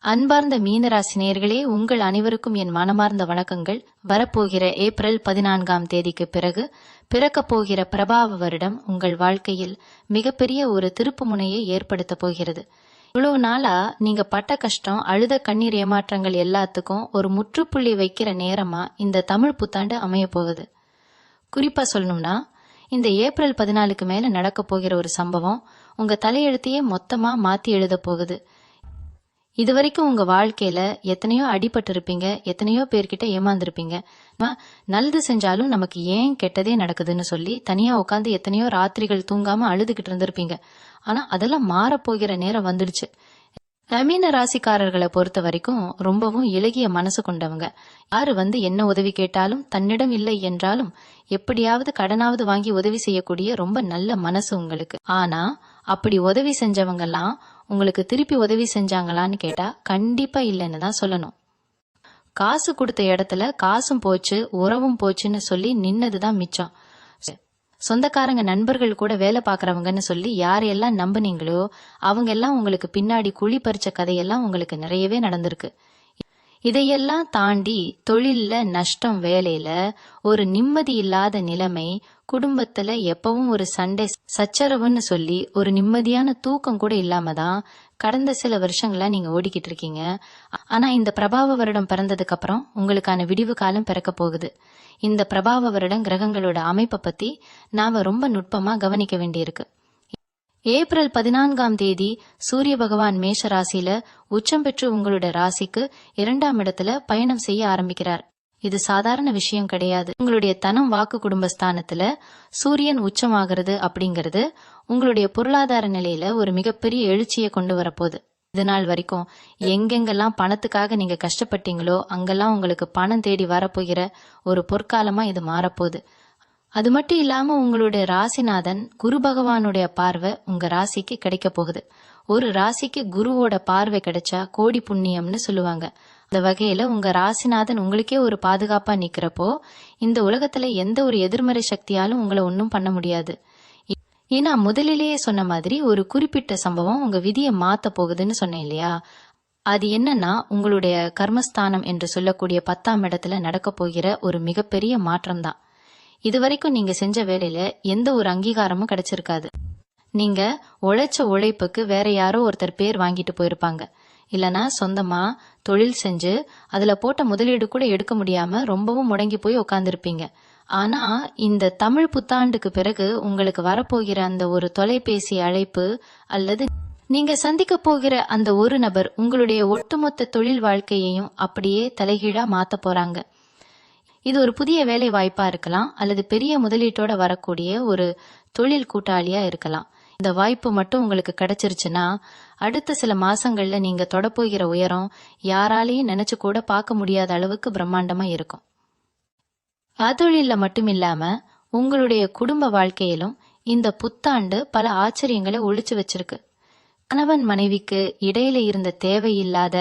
அன்பார்ந்த மீனராசினியர்களே, உங்கள் அனைவருக்கும் என் மனமார்ந்த வணக்கங்கள். வரப்போகிற ஏப்ரல் 14ஆம் தேதிக்கு பிறகு பிறக்கப் போகிற பிரபாவ வருடம் உங்கள் வாழ்க்கையில் மிகப்பெரிய ஒரு திருப்பு முனையை ஏற்படுத்த போகிறது. இவ்வளவு நாளா நீங்க பட்ட கஷ்டம், அழுத கண்ணீர், ஏமாற்றங்கள் எல்லாத்துக்கும் ஒரு முற்றுப்புள்ளி வைக்கிற நேரமா இந்த தமிழ் புத்தாண்டு அமைய போகுது. குறிப்பா சொல்லணும்னா, இந்த ஏப்ரல் 14க்கு மேல நடக்க போகிற ஒரு சம்பவம் உங்க தலையெழுத்தையே மொத்தமா மாத்தி எழுத போகுது. இதுவரைக்கும் உங்க வாழ்க்கையில எத்தனையோ அடிபட்டு இருப்பீங்க, எத்தனையோ பேர்கிட்ட ஏமாந்துருப்பீங்க. நல்லது செஞ்சாலும் நமக்கு ஏன் கெட்டதே நடக்குதுன்னு சொல்லி தனியா உட்காந்து எத்தனையோ ராத்திரிகள் தூங்காம அழுதுகிட்டு இருந்திருப்பீங்க. ஆனா அதெல்லாம் மாறப்போகிற நேரம் வந்துடுச்சு. மீன ராசிக்காரர்களை பொறுத்த வரைக்கும் ரொம்பவும் இலகிய மனசு கொண்டவங்க. யாரு என்ன உதவி கேட்டாலும் தன்னிடம் இல்லை என்றாலும் எப்படியாவது கடனாவது வாங்கி உதவி செய்யக்கூடிய ரொம்ப நல்ல மனசு உங்களுக்கு. ஆனா அப்படி உதவி செஞ்சவங்க எல்லாம் உங்களுக்கு திருப்பி உதவி செஞ்சாங்களான்னு கேட்டா கண்டிப்பா இல்லைன்னு தான் சொல்லணும். காசு கொடுத்த இடத்துல காசும் போச்சு, உறவும் போச்சுன்னு சொல்லி நின்னதுதான் மிச்சம். சொந்தக்காரங்க, நண்பர்கள் கூட வேலை பாக்குறவங்கன்னு சொல்லி யாரையெல்லாம் நம்புனீங்களோ அவங்க எல்லாம் உங்களுக்கு பின்னாடி குழி பறிச்ச கதையெல்லாம் உங்களுக்கு நிறையவே நடந்திருக்கு. இதையெல்லாம் தாண்டி தொழில்ல நஷ்டம், வேலையில ஒரு நிம்மதி இல்லாத நிலைமை, குடும்பத்துல எப்பவும் ஒரு சண்டை சச்சரவுன்னு சொல்லி ஒரு நிம்மதியான தூக்கம் கூட இல்லாம தான் கடந்த சில வருஷங்களா நீங்க ஓடிக்கிட்டு இருக்கீங்க. ஆனா இந்த பிரபாவ வருடம் பிறந்ததுக்கு அப்புறம் உங்களுக்கான விடிவு காலம் பிறக்க போகுது. இந்த பிரபாவ வருடம் கிரகங்களோட அமைப்பை பத்தி நாம ரொம்ப நுட்பமா கவனிக்க வேண்டியிருக்கு. ஏப்ரல் 14ஆம் தேதி சூரிய பகவான் மேஷ ராசியில உச்சம் பெற்று உங்களோட ராசிக்கு 2ஆம் இடத்துல பயணம் செய்ய ஆரம்பிக்கிறார். இது சாதாரண விஷயம் கிடையாது. உங்களுடைய தனம், வாக்கு, குடும்பஸ்தானத்துல சூரியன் உச்சமாகிறது அப்படிங்கிறது உங்களுடைய பொருளாதார நிலையில ஒரு மிகப்பெரிய எழுச்சியை கொண்டு வரப்போகுது. இது நாள் வரைக்கும் எங்கெங்கெல்லாம் பணத்துக்காக நீங்க கஷ்டப்பட்டீங்களோ அங்கெல்லாம் உங்களுக்கு பணம் தேடி வரப்போகிற ஒரு பொற்காலமா இது மாறப்போகுது. அது மட்டும் இல்லாம உங்களுடைய ராசிநாதன் குரு பகவானுடைய பார்வை உங்க ராசிக்கு கிடைக்க போகுது. ஒரு ராசிக்கு குருவோட பார்வை கிடைச்சா கோடி புண்ணியம்னு சொல்லுவாங்க. அந்த வகையில உங்க ராசிநாதன் உங்களுக்கே ஒரு பாதுகாப்பா நிக்கிறப்போ இந்த உலகத்துல எந்த ஒரு எதிர்மறை சக்தியாலும் உங்களை ஒன்னும் பண்ண முடியாது. ஏன்னா முதலிலேயே சொன்ன மாதிரி ஒரு குறிப்பிட்ட சம்பவம் உங்க விதியை மாத்த போகுதுன்னு சொன்னேன் இல்லையா? அது என்னன்னா, உங்களுடைய கர்மஸ்தானம் என்று சொல்லக்கூடிய 10ஆம் இடத்துல நடக்க போகிற ஒரு மிகப்பெரிய மாற்றம் தான். இதுவரைக்கும் நீங்க செஞ்ச வேலையில எந்த ஒரு அங்கீகாரமும் கிடைச்சிருக்காது. நீங்க உழைச்ச உழைப்புக்கு வேற யாரோ ஒருத்தர் பேர் வாங்கிட்டு போயிருப்பாங்க. இல்லனா சொந்தமா தொழில் செஞ்சு அதுல போட்ட முதலீடு கூட எடுக்க முடியாம ரொம்பவும் முடங்கி போய் உட்கார்ந்துருப்பீங்க. ஆனா இந்த தமிழ் புத்தாண்டுக்கு பிறகு உங்களுக்கு வரப்போகிற அந்த ஒரு தொலைபேசி அழைப்பு அல்லது நீங்க சந்திக்க போகிற அந்த ஒரு நபர் உங்களுடைய ஒட்டுமொத்த தொழில் வாழ்க்கையையும் அப்படியே தலைகீழா மாத்த போறாங்க. இது ஒரு புதிய வேலை வாய்ப்பா இருக்கலாம், அல்லது பெரிய முதலீட்டோட வரக்கூடிய ஒரு தொழில் கூட்டாளியா இருக்கலாம். இந்த வாய்ப்பு மட்டும் உங்களுக்கு கிடைச்சிருச்சுன்னா அடுத்த சில மாசங்கள்ல நீங்க தொடப்போகிற உயரம் யாராலையும் நினைச்சு கூட பார்க்க முடியாத அளவுக்கு பிரம்மாண்டமா இருக்கும். தொழில மட்டும் இல்லாம உங்களுடைய குடும்ப வாழ்க்கையிலும் இந்த புத்தாண்டு பல ஆச்சரியங்களை ஒளிச்சு வச்சிருக்கு. கணவன் மனைவிக்கு இடையில இருந்த தேவையில்லாத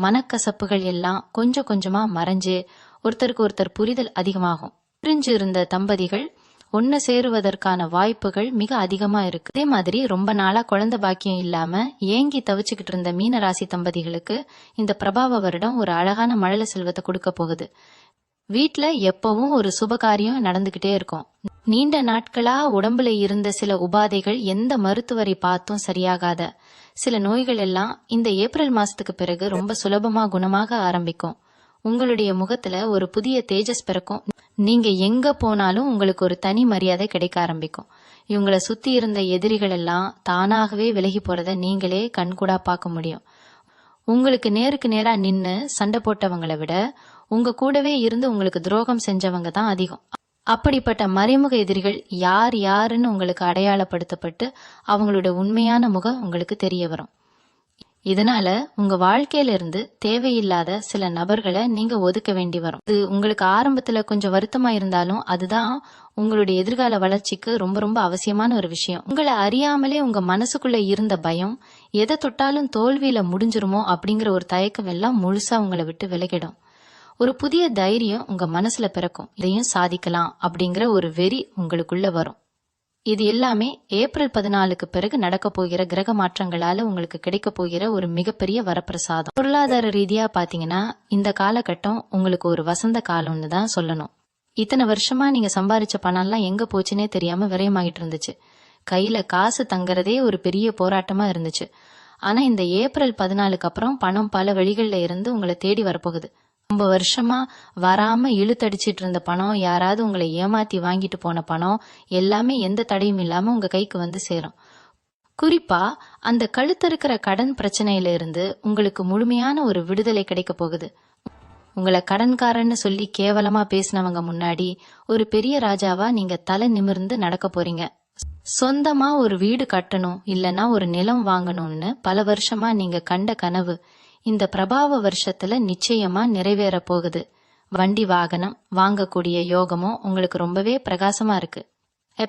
மனக்கசப்புகள் எல்லாம் கொஞ்சம் கொஞ்சமா மறைஞ்சு ஒருத்தருக்கு ஒருத்தர் புரிதல் அதிகமாகும். பிரிஞ்சு இருந்த தம்பதிகள் ஒன்னு சேருவதற்கான வாய்ப்புகள் மிக அதிகமா இருக்கு. அதே மாதிரி ரொம்ப நாளா குழந்தை பாக்கியம் இல்லாம ஏங்கி தவிச்சுக்கிட்டு இருந்த மீனராசி தம்பதிகளுக்கு இந்த பிரபாவ வருடம் ஒரு அழகான மழலை செல்வத்தை கொடுக்க போகுது. வீட்டுல எப்பவும் ஒரு சுபகாரியம் நடந்துகிட்டே இருக்கும். நீண்ட நாட்களா உடம்புல இருந்த சில உபாதைகள் எந்த மருத்துவரை பார்த்தும் சரியாகாத சில நோய்கள் எல்லாம் இந்த ஏப்ரல் மாசத்துக்கு பிறகு ரொம்ப சுலபமா குணமாக ஆரம்பிக்கும். உங்களுடைய முகத்துல ஒரு புதிய தேஜஸ் பிறக்கும். நீங்க எங்க போனாலும் உங்களுக்கு ஒரு தனி மரியாதை கிடைக்க ஆரம்பிக்கும். இவங்களை சுத்தி இருந்த எதிரிகள் எல்லாம் தானாகவே விலகி போறத நீங்களே கண்கூடா பார்க்க முடியும். உங்களுக்கு நேருக்கு நேரா நின்னு சண்டை போட்டவங்களை விட உங்க கூடவே இருந்து உங்களுக்கு துரோகம் செஞ்சவங்க தான் அதிகம். அப்படிப்பட்ட மறைமுக எதிரிகள் யார் யாருன்னு உங்களுக்கு அடையாளப்படுத்தப்பட்டு அவங்களோட உண்மையான முகம் உங்களுக்கு தெரிய வரும். இதனால உங்க வாழ்க்கையில இருந்து தேவையில்லாத சில நபர்களை நீங்க ஒதுக்க வேண்டி வரும். இது உங்களுக்கு ஆரம்பத்துல கொஞ்சம் வருத்தமா இருந்தாலும் அதுதான் உங்களுடைய எதிர்கால வளர்ச்சிக்கு ரொம்ப ரொம்ப அவசியமான ஒரு விஷயம். உங்களை அறியாமலே உங்க மனசுக்குள்ள இருந்த பயம், எதை தொட்டாலும் தோல்வியில முடிஞ்சிருமோ அப்படிங்கிற ஒரு தயக்கம் எல்லாம் முழுசா உங்களை விட்டு விலகிடும். ஒரு புதிய தைரியம் உங்க மனசுல பிறக்கும். இதையும் சாதிக்கலாம் அப்படிங்கிற ஒரு வெறி உங்களுக்குள்ள வரும். இது எல்லாமே ஏப்ரல் 14க்கு பிறகு நடக்க போகிற கிரக மாற்றங்களால உங்களுக்கு கிடைக்க போகிற ஒரு மிகப்பெரிய வரப்பிரசாதம். பொருளாதார ரீதியா பாத்தீங்கன்னா இந்த காலகட்டம் உங்களுக்கு ஒரு வசந்த காலம்னு தான் சொல்லணும். இத்தனை வருஷமா நீங்க சம்பாரிச்ச பணம்லாம் எங்க போச்சுன்னே தெரியாம விரயமாயிட்டு இருந்துச்சு. கையில காசு தங்கறதே ஒரு பெரிய போராட்டமா இருந்துச்சு. ஆனா இந்த ஏப்ரல் 14க்கு அப்புறம் பணம் பல வழிகள்ல இருந்து உங்களை தேடி வரப்போகுது. ரொம்ப வருஷமா வராம இழுத்தடிச்சிட்டு இருந்த பணம், யாராவது உங்களை ஏமாத்தி வாங்கிட்டு போன பணம் எல்லாமே எந்த தடையும் இல்லாம உங்க கைக்கு வந்து சேரும். குறிப்பா அந்த கழுத்தறுக்கிற கடன் பிரச்சனையில இருந்து உங்களுக்கு முழுமையான ஒரு விடுதலை கிடைக்க போகுது. உங்களை கடன்காரன்னு சொல்லி கேவலமா பேசினவங்க முன்னாடி ஒரு பெரிய ராஜாவா நீங்க தலை நிமிர்ந்து நடக்க போறீங்க. சொந்தமா ஒரு வீடு கட்டணும் இல்லனா ஒரு நிலம் வாங்கணும்னு பல வருஷமா நீங்க கண்ட கனவு இந்த பிரபாவ வருஷத்துல நிச்சயமா நிறைவேற போகுது. வண்டி வாகனம் வாங்கக்கூடிய யோகமும் உங்களுக்கு ரொம்பவே பிரகாசமா இருக்கு.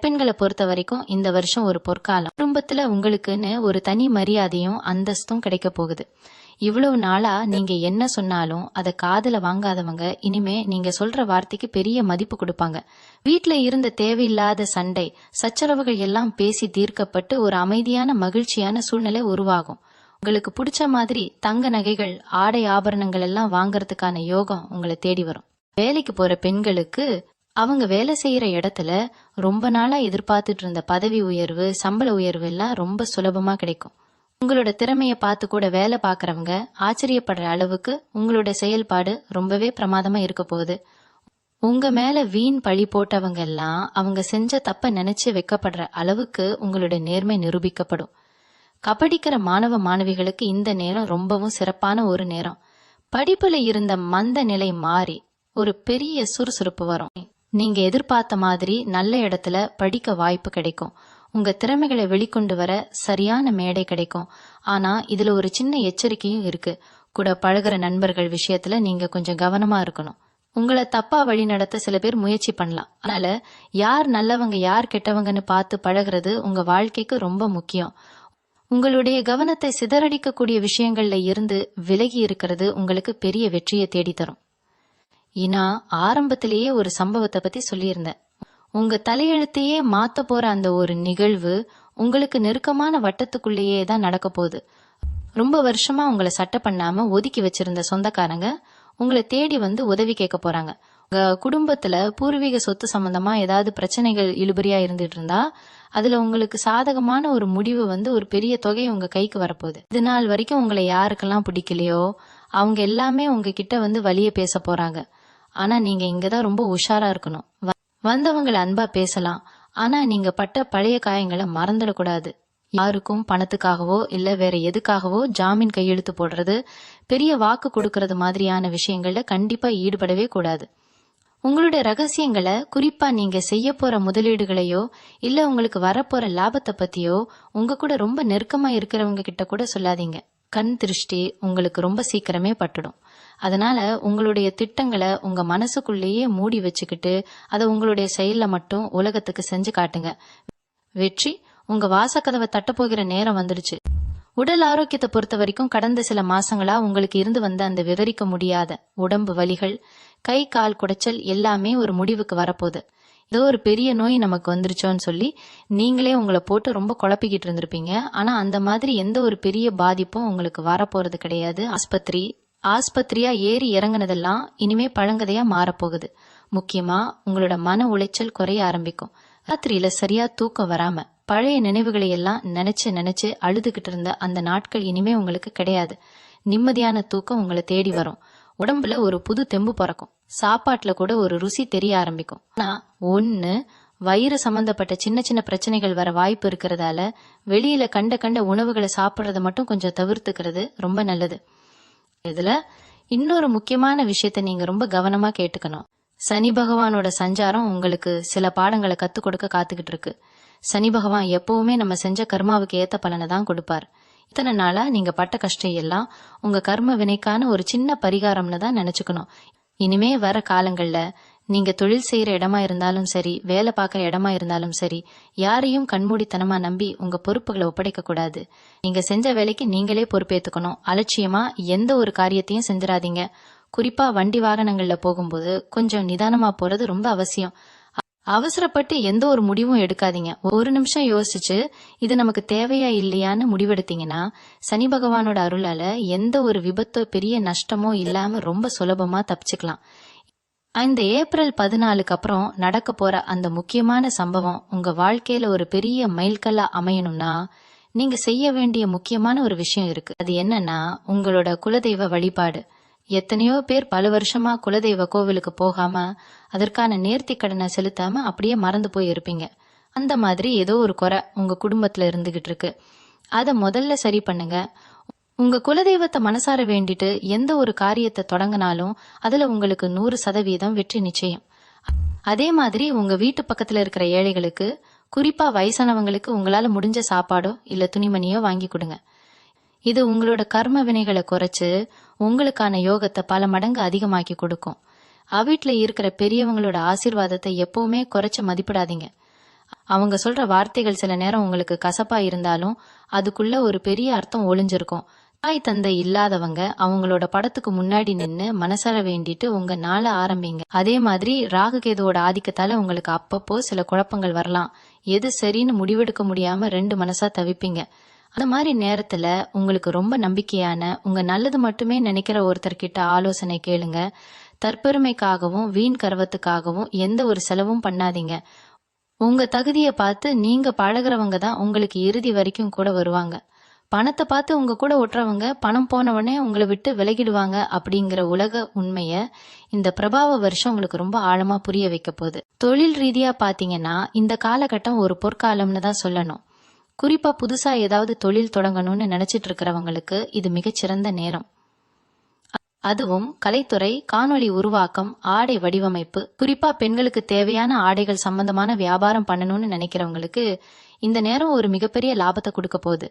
பெண்களை பொறுத்த வரைக்கும் இந்த வருஷம் ஒரு பொற்காலம். குடும்பத்துல உங்களுக்குன்னு ஒரு தனி மரியாதையும் அந்தஸ்தும் கிடைக்க போகுது. இவ்வளவு நாளா நீங்க என்ன சொன்னாலும் அதை காதுல வாங்காதவங்க இனிமே நீங்க சொல்ற வார்த்தைக்கு பெரிய மதிப்பு கொடுப்பாங்க. வீட்டுல இருந்த தேவையில்லாத சண்டை சச்சரவுகள் எல்லாம் பேசி தீர்க்கப்பட்டு ஒரு அமைதியான மகிழ்ச்சியான சூழ்நிலை உருவாகும். உங்களுக்கு பிடிச்ச மாதிரி தங்க நகைகள் ஆடை ஆபரணங்கள் எல்லாம் வாங்கறதுக்கான யோகம் உங்களை தேடி வரும். வேலைக்கு போற பெண்களுக்கு அவங்க வேலை செய்யற இடத்துல ரொம்ப நாளா எதிர்பார்த்துட்டு இருந்த பதவி உயர்வு சம்பள உயர்வு எல்லாம் ரொம்ப சுலபமா கிடைக்கும். உங்களோட திறமைய பார்த்து கூட வேலை பாக்குறவங்க ஆச்சரியப்படுற அளவுக்கு உங்களோட செயல்பாடு ரொம்பவே பிரமாதமா இருக்க போகுது. உங்க மேல வீண் பழி போட்டவங்க எல்லாம் அவங்க செஞ்ச தப்ப நினைச்சு வெக்கப்படுற அளவுக்கு உங்களோட நேர்மை நிரூபிக்கப்படும். கபடிக்கிற மாணவ மாணவிகளுக்கு இந்த நேரம் ரொம்பவும் சிறப்பான ஒரு நேரம். படிப்புல இருந்த மந்த நிலை மாறி ஒரு பெரிய சுறுசுறுப்பு வரும். நீங்க எதிர்பார்த்த மாதிரி நல்ல இடத்துல படிக்க வாய்ப்பு கிடைக்கும். உங்க திறமைகளை வெளிக்கொண்டு வர சரியான மேடை கிடைக்கும். ஆனா இதுல ஒரு சின்ன எச்சரிக்கையும் இருக்கு. கூட பழகுற நண்பர்கள் விஷயத்துல நீங்க கொஞ்சம் கவனமா இருக்கணும். உங்களை தப்பா வழி நடத்த சில பேர் முயற்சி பண்ணலாம். அதனால யார் நல்லவங்க யார் கெட்டவங்கன்னு பார்த்து பழகுறது உங்க வாழ்க்கைக்கு ரொம்ப முக்கியம். உங்களுடைய கவனத்தை சிதறடிக்கக்கூடிய விஷயங்கள்ல இருந்து விலகி இருக்கிறது உங்களுக்கு பெரிய வெற்றியை தேடித்தரும். நான் ஆரம்பத்திலேயே ஒரு சம்பவத்தை பத்தி சொல்லியிருந்தேன். உங்க தலையெழுத்தையே மாத்த போற அந்த ஒரு நிகழ்வு உங்களுக்கு நெருக்கமான வட்டத்துக்குள்ளேயே தான் நடக்க போகுது. ரொம்ப வருஷமா உங்களை சட்டை பண்ணாம ஒதுக்கி வச்சிருந்த சொந்தக்காரங்க உங்களை தேடி வந்து உதவி கேட்க போறாங்க. உங்க குடும்பத்துல பூர்வீக சொத்து சம்பந்தமா ஏதாவது பிரச்சனைகள் இழுபறியா இருந்துட்டு இருந்தா அதுல உங்களுக்கு சாதகமான ஒரு முடிவு வந்து ஒரு பெரிய தொகை உங்க கைக்கு வரப்போகுது. இது நாள் வரைக்கும் உங்களை யாருக்கெல்லாம் பிடிக்கலையோ அவங்க எல்லாமே உங்ககிட்ட வந்து வழிய பேச போறாங்க. ஆனா நீங்க இங்கதான் ரொம்ப உஷாரா இருக்கணும். வந்தவங்களை அன்பா பேசலாம், ஆனா நீங்க பட்ட பழைய காயங்களை மறந்துடக்கூடாது. யாருக்கும் பணத்துக்காகவோ இல்ல வேற எதுக்காகவோ ஜாமீன் கையெழுத்து போடுறது, பெரிய வாக்கு கொடுக்கறது மாதிரியான விஷயங்கள்ல கண்டிப்பா ஈடுபடவே கூடாது. உங்களுடைய ரகசியங்களை, குறிப்பா நீங்க செய்ய போற முதலீடுகளையோ இல்ல உங்களுக்கு வரப்போற லாபத்தை பத்தியோ உங்க கூட ரொம்ப நெருக்கமா இருக்கிறவங்க கிட்ட கூட சொல்லாதீங்க. கண் திருஷ்டி உங்களுக்கு ரொம்ப சீக்கிரமே பட்டுடும். அதனால உங்களுடைய திட்டங்களை உங்க மனசுக்குள்ளேயே மூடி வச்சுக்கிட்டு அதை உங்களுடைய செயல்ல மட்டும் உலகத்துக்கு செஞ்சு காட்டுங்க. வெற்றி உங்க வாசக்கதவை தட்டப்போகிற நேரம் வந்துடுச்சு. உடல் ஆரோக்கியத்தை பொறுத்த வரைக்கும் கடந்த சில மாசங்களா உங்களுக்கு இருந்து வந்த அந்த விவரிக்க முடியாத உடம்பு வலிகள், கை கால் குடைச்சல் எல்லாமே ஒரு முடிவுக்கு வரப்போகுது. ஏதோ ஒரு பெரிய நோய் நமக்கு வந்துருச்சோன்னு சொல்லி நீங்களே உங்களை போட்டு ரொம்ப குழப்பிக்கிட்டு இருந்திருப்பீங்க. ஆனா அந்த மாதிரி எந்த ஒரு பெரிய பாதிப்பும் உங்களுக்கு வரப்போறது கிடையாது. ஆஸ்பத்திரியா ஏறி இறங்குனதெல்லாம் இனிமே பழங்கதையா மாறப்போகுது. முக்கியமா உங்களோட மன உளைச்சல் குறைய ஆரம்பிக்கும். ராத்திரியில சரியா தூக்கம் வராம பழைய நினைவுகளை எல்லாம் நினைச்சு அழுதுகிட்டு இருந்த அந்த நாட்கள் இனிமே உங்களுக்கு கிடையாது. நிம்மதியான தூக்கம் உங்களை தேடி வரும். உடம்புல ஒரு புது தெம்பு பிறக்கும். சாப்பாட்டுல கூட ஒரு ருசி தெரிய ஆரம்பிக்கும். ஆனா ஒண்ணு, வயிறு சம்பந்தப்பட்ட சின்ன சின்ன பிரச்சனைகள் வர வாய்ப்பு இருக்கிறதால வெளியில கண்ட உணவுகளை சாப்பிட்றத மட்டும் கொஞ்சம் தவிர்த்துக்கிறது ரொம்ப நல்லது. இதுல இன்னொரு முக்கியமான விஷயத்த நீங்க ரொம்ப கவனமா கேட்டுக்கணும். சனி பகவானோட சஞ்சாரம் உங்களுக்கு சில பாடங்களை கத்து கொடுக்க காத்துக்கிட்டு இருக்கு. சனி பகவான் எப்பவுமே நம்ம செஞ்ச கர்மாவுக்கு ஏத்த பலனை தான் கொடுப்பார். இத்தனை நாளா நீங்க பட்ட கஷ்டம் எல்லாம் உங்க கர்ம வினைக்கான ஒரு சின்ன பரிகாரம்னு தான் நினைச்சுக்கணும். இனிமே வர காலங்கள்ல நீங்க தொழில் செய்யற இடமா இருந்தாலும் சரி, வேலை பார்க்கற இடமா இருந்தாலும் சரி, யாரையும் கண்மூடித்தனமா நம்பி உங்க பொறுப்புகளை ஒப்படைக்க கூடாது. நீங்க செஞ்ச வேலைக்கு நீங்களே பொறுப்பேத்துக்கணும். அலட்சியமா எந்த ஒரு காரியத்தையும் செஞ்சிடாதீங்க. குறிப்பா வண்டி வாகனங்கள்ல போகும்போது கொஞ்சம் நிதானமா போறது ரொம்ப அவசியம். அவசரப்பட்டு எந்த ஒரு முடிவும் எடுக்காதீங்க. ஒரு நிமிஷம் யோசிச்சு இது நமக்கு தேவையா இல்லையான்னு முடிவெடுத்தீங்கன்னா சனி பகவானோட அருளால எந்த ஒரு விபத்தோ பெரிய நஷ்டமோ இல்லாம ரொம்ப சுலபமா தப்பிச்சுக்கலாம். இந்த ஏப்ரல் 14க்கு அப்புறம் நடக்க போற அந்த முக்கியமான சம்பவம் உங்க வாழ்க்கையில ஒரு பெரிய மைல்கல்லா அமையணும்னா நீங்க செய்ய வேண்டிய முக்கியமான ஒரு விஷயம் இருக்கு. அது என்னன்னா உங்களோட குலதெய்வ வழிபாடு. எத்தனையோ பேர் பல வருஷமா குலதெய்வ கோவிலுக்கு போகாம அதற்கான நேர்த்தி கடனை செலுத்தாம அப்படியே மறந்து போய் இருப்பீங்க. அந்த மாதிரி ஏதோ ஒரு குறை உங்க குடும்பத்துல இருந்துகிட்டு இருக்கு. அத முதல்ல சரி பண்ணுங்க. உங்க குலதெய்வத்தை மனசார வேண்டிட்டு எந்த ஒரு காரியத்தை தொடங்கினாலும் அதுல உங்களுக்கு 100% வெற்றி நிச்சயம். அதே மாதிரி உங்க வீட்டு பக்கத்துல இருக்கிற ஏழைகளுக்கு, குறிப்பா வயசானவங்களுக்கு உங்களால முடிஞ்ச சாப்பாடோ இல்ல துணிமணியோ வாங்கி கொடுங்க. இது உங்களோட கர்ம வினைகளை குறைச்சு உங்களுக்கான யோகத்தை பல மடங்கு அதிகமாக்கி கொடுக்கும். வீட்டுல இருக்கிற பெரியவங்களோட ஆசீர்வாதத்தை எப்பவுமே குறைச்சு மதிப்பிடாதீங்க. அவங்க சொல்ற வார்த்தைகள் சில நேரம் உங்களுக்கு கசப்பா இருந்தாலும் அதுக்குள்ள ஒரு பெரிய அர்த்தம் ஒளிஞ்சிருக்கும். தாய் தந்தை இல்லாதவங்க அவங்களோட படத்துக்கு முன்னாடி நின்னு மனசார வேண்டிட்டு உங்க நாளை ஆரம்பிங்க. அதே மாதிரி ராகு கேதுவோட ஆதிக்கத்தால உங்களுக்கு அப்பப்போ சில குழப்பங்கள் வரலாம். எது சரின்னு முடிவெடுக்க முடியாம ரெண்டு மனசா தவிப்பீங்க. அந்த மாதிரி நேரத்துல உங்களுக்கு ரொம்ப நம்பிக்கையான உங்க நல்லது மட்டுமே நினைக்கிற ஒருத்தர்கிட்ட ஆலோசனை கேளுங்க. தற்பெருமைக்காகவும் வீண் கர்வத்துக்காகவும் எந்த ஒரு செலவும் பண்ணாதீங்க. உங்க தகுதியை பார்த்து நீங்க பழகிறவங்க தான் உங்களுக்கு இறுதி வரைக்கும் கூட வருவாங்க. பணத்தை பார்த்து உங்க கூட ஒட்டுறவங்க பணம் போனவனே உங்களை விட்டு விலகிடுவாங்க அப்படிங்கிற உலக உண்மைய இந்த பிரபாவ வருஷம் உங்களுக்கு ரொம்ப ஆழமா புரிய வைக்க போகுது. தொழில் ரீதியா பாத்தீங்கன்னா இந்த காலகட்டம் ஒரு பொற்காலம்னு தான் சொல்லணும். குறிப்பா புதுசா ஏதாவது தொழில் தொடங்கணும்னு நினைச்சிட்டு இருக்கிறவங்களுக்கு இது மிகச்சிறந்த நேரம். அதுவும் கலைத்துறை, காணொளி உருவாக்கம், ஆடை வடிவமைப்பு, குறிப்பா பெண்களுக்கு தேவையான ஆடைகள் சம்பந்தமான வியாபாரம் பண்ணணும்னு நினைக்கிறவங்களுக்கு இந்த நேரம் ஒரு மிகப்பெரிய லாபத்தை கொடுக்க போகுது.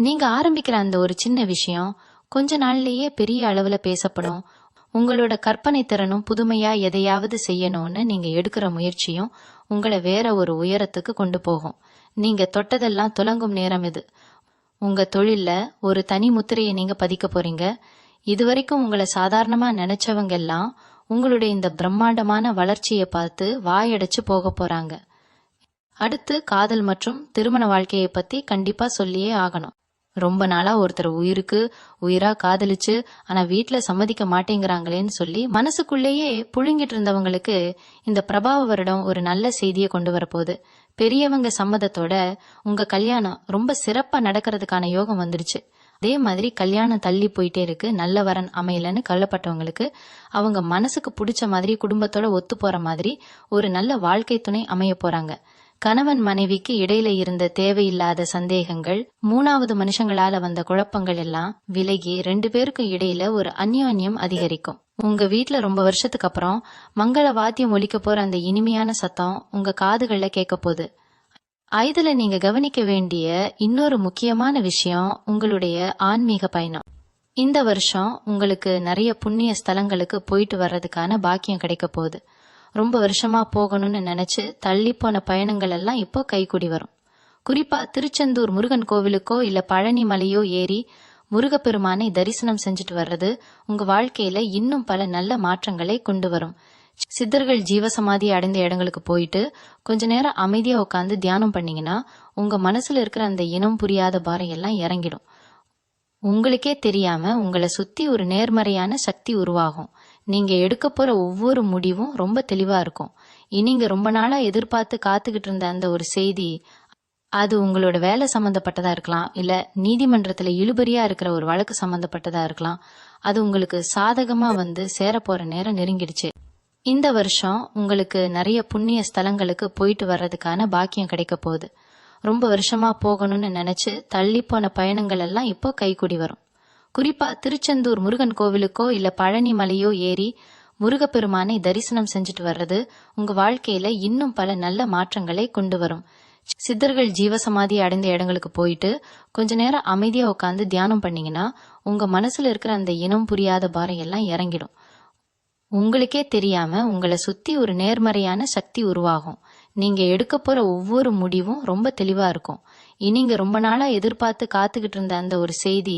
நீங்க ஆரம்பிக்கிற அந்த ஒரு சின்ன விஷயம் கொஞ்ச நாள்லயே பெரிய அளவுல பேசப்படும். உங்களோட கற்பனை திறனும் புதுமையா எதையாவது செய்யணும்னு நீங்க எடுக்கிற முயற்சியும் உங்களை வேற ஒரு உயரத்துக்கு கொண்டு போகும். நீங்க தொட்டதெல்லாம் துலங்கும் நேரம் இது. உங்க தொழில்ல ஒரு தனி முத்திரையை நீங்க பதிக்க போறீங்க. இதுவரைக்கும் உங்களை சாதாரணமா நினைச்சவங்க எல்லாம் உங்களுடைய இந்த பிரம்மாண்டமான வளர்ச்சியை பார்த்து வாயடைச்சு போக போறாங்க. அடுத்து காதல் மற்றும் திருமண வாழ்க்கையை பத்தி கண்டிப்பா சொல்லியே ஆகணும். ரொம்ப நாளா ஒருத்தர் உயிருக்கு உயிரா காதலிச்சு ஆனா வீட்டுல சம்மதிக்க மாட்டேங்கிறாங்களேன்னு சொல்லி மனசுக்குள்ளேயே புழுங்கிட்டு இருந்தவங்களுக்கு இந்த பிரபாவ வருடம் ஒரு நல்ல செய்தியை கொண்டு வரப்போகுது. பெரியவங்க சம்மதத்தோட உங்க கல்யாணம் ரொம்ப சிறப்பா நடக்கிறதுக்கான யோகம் வந்துடுச்சு. அதே மாதிரி கல்யாணம் தள்ளி போயிட்டே இருக்கு, நல்ல வரன் அமையலன்னு கவலைப்பட்டவங்களுக்கு அவங்க மனசுக்கு பிடிச்ச மாதிரி குடும்பத்தோட ஒத்து போற மாதிரி ஒரு நல்ல வாழ்க்கை துணை அமைய போறாங்க. கணவன் மனைவிக்கு இடையில இருந்த தேவையில்லாத சந்தேகங்கள், மூணாவது மனுஷங்களால வந்த குழப்பங்கள் எல்லாம் விலகி 2 பேருக்கும் இடையில ஒரு அந்யோன்யம் அதிகரிக்கும். உங்க வீட்டுல ரொம்ப வருஷத்துக்கு அப்புறம் மங்கள வாத்தியம் ஒலிக்க போற அந்த இனிமையான சத்தம் உங்க காதுகள்ல கேட்க போகுது. இதுல நீங்க கவனிக்க வேண்டிய இன்னொரு முக்கியமான விஷயம் உங்களுடைய ஆன்மீக பயணம். இந்த வருஷம் உங்களுக்கு நிறைய புண்ணிய ஸ்தலங்களுக்கு போயிட்டு வர்றதுக்கான பாக்கியம் கிடைக்க போகுது. ரொம்ப வருஷமா போகணும்னு நினைச்சு தள்ளி போன பயணங்கள் எல்லாம் இப்போ கைகூடி வரும். குறிப்பா திருச்செந்தூர் முருகன் கோவிலுக்கோ இல்ல பழனி மலையோ ஏறி முருகப்பெருமானை தரிசனம் செஞ்சுட்டு வர்றது உங்க வாழ்க்கையில இன்னும் பல நல்ல மாற்றங்களை கொண்டு வரும். சித்தர்கள் ஜீவசமாதி அடைந்த இடங்களுக்கு போயிட்டு கொஞ்ச நேரம் அமைதியா உட்காந்து தியானம் பண்ணீங்கன்னா உங்க மனசுல இருக்கிற அந்த இனம் புரியாத பாரம் எல்லாம் இறங்கிடும். உங்களுக்கே தெரியாம உங்களை சுத்தி ஒரு நேர்மறையான சக்தி உருவாகும். நீங்க எடுக்க போற ஒவ்வொரு முடிவும் ரொம்ப தெளிவா இருக்கும். நீங்க ரொம்ப நாளா எதிர்பார்த்து காத்துக்கிட்டு இருந்த அந்த ஒரு செய்தி, அது உங்களோட வேலை சம்பந்தப்பட்டதா இருக்கலாம், இல்ல நீதிமன்றத்துல இழுபறியா இருக்கிற ஒரு வழக்கு சம்பந்தப்பட்டதா இருக்கலாம். அது உங்களுக்கு சாதகமா வந்து சேர போற நேரம் நெருங்கிடுச்சு. இந்த வருஷம் உங்களுக்கு நிறைய புண்ணிய ஸ்தலங்களுக்கு போயிட்டு வர்றதுக்கான பாக்கியம் கிடைக்க போகுது. ரொம்ப வருஷமா போகணும்னு நினைச்சு தள்ளி போன பயணங்கள் எல்லாம் இப்போ கைகூடி வரும். குறிப்பா திருச்செந்தூர் முருகன் கோவிலுக்கோ இல்ல பழனி மலையோ ஏறி முருகப்பெருமானை தரிசனம் செஞ்சுட்டு வர்றது உங்க வாழ்க்கையில இன்னும் பல நல்ல மாற்றங்களை கொண்டு வரும். சித்தர்கள் ஜீவசமாதி அடைந்த இடங்களுக்கு போயிட்டு கொஞ்ச நேரம் அமைதியா உட்காந்து தியானம் பண்ணீங்கன்னா உங்க மனசுல இருக்கிற அந்த இனம் புரியாத பாரம் எல்லாம் இறங்கிடும். உங்களுக்கே தெரியாம உங்களை சுத்தி ஒரு நேர்மறையான சக்தி உருவாகும். நீங்க எடுக்க போற ஒவ்வொரு முடிவும் ரொம்ப தெளிவா இருக்கும். நீங்க ரொம்ப நாளா எதிர்பார்த்து காத்துக்கிட்டு இருந்த அந்த ஒரு செய்தி,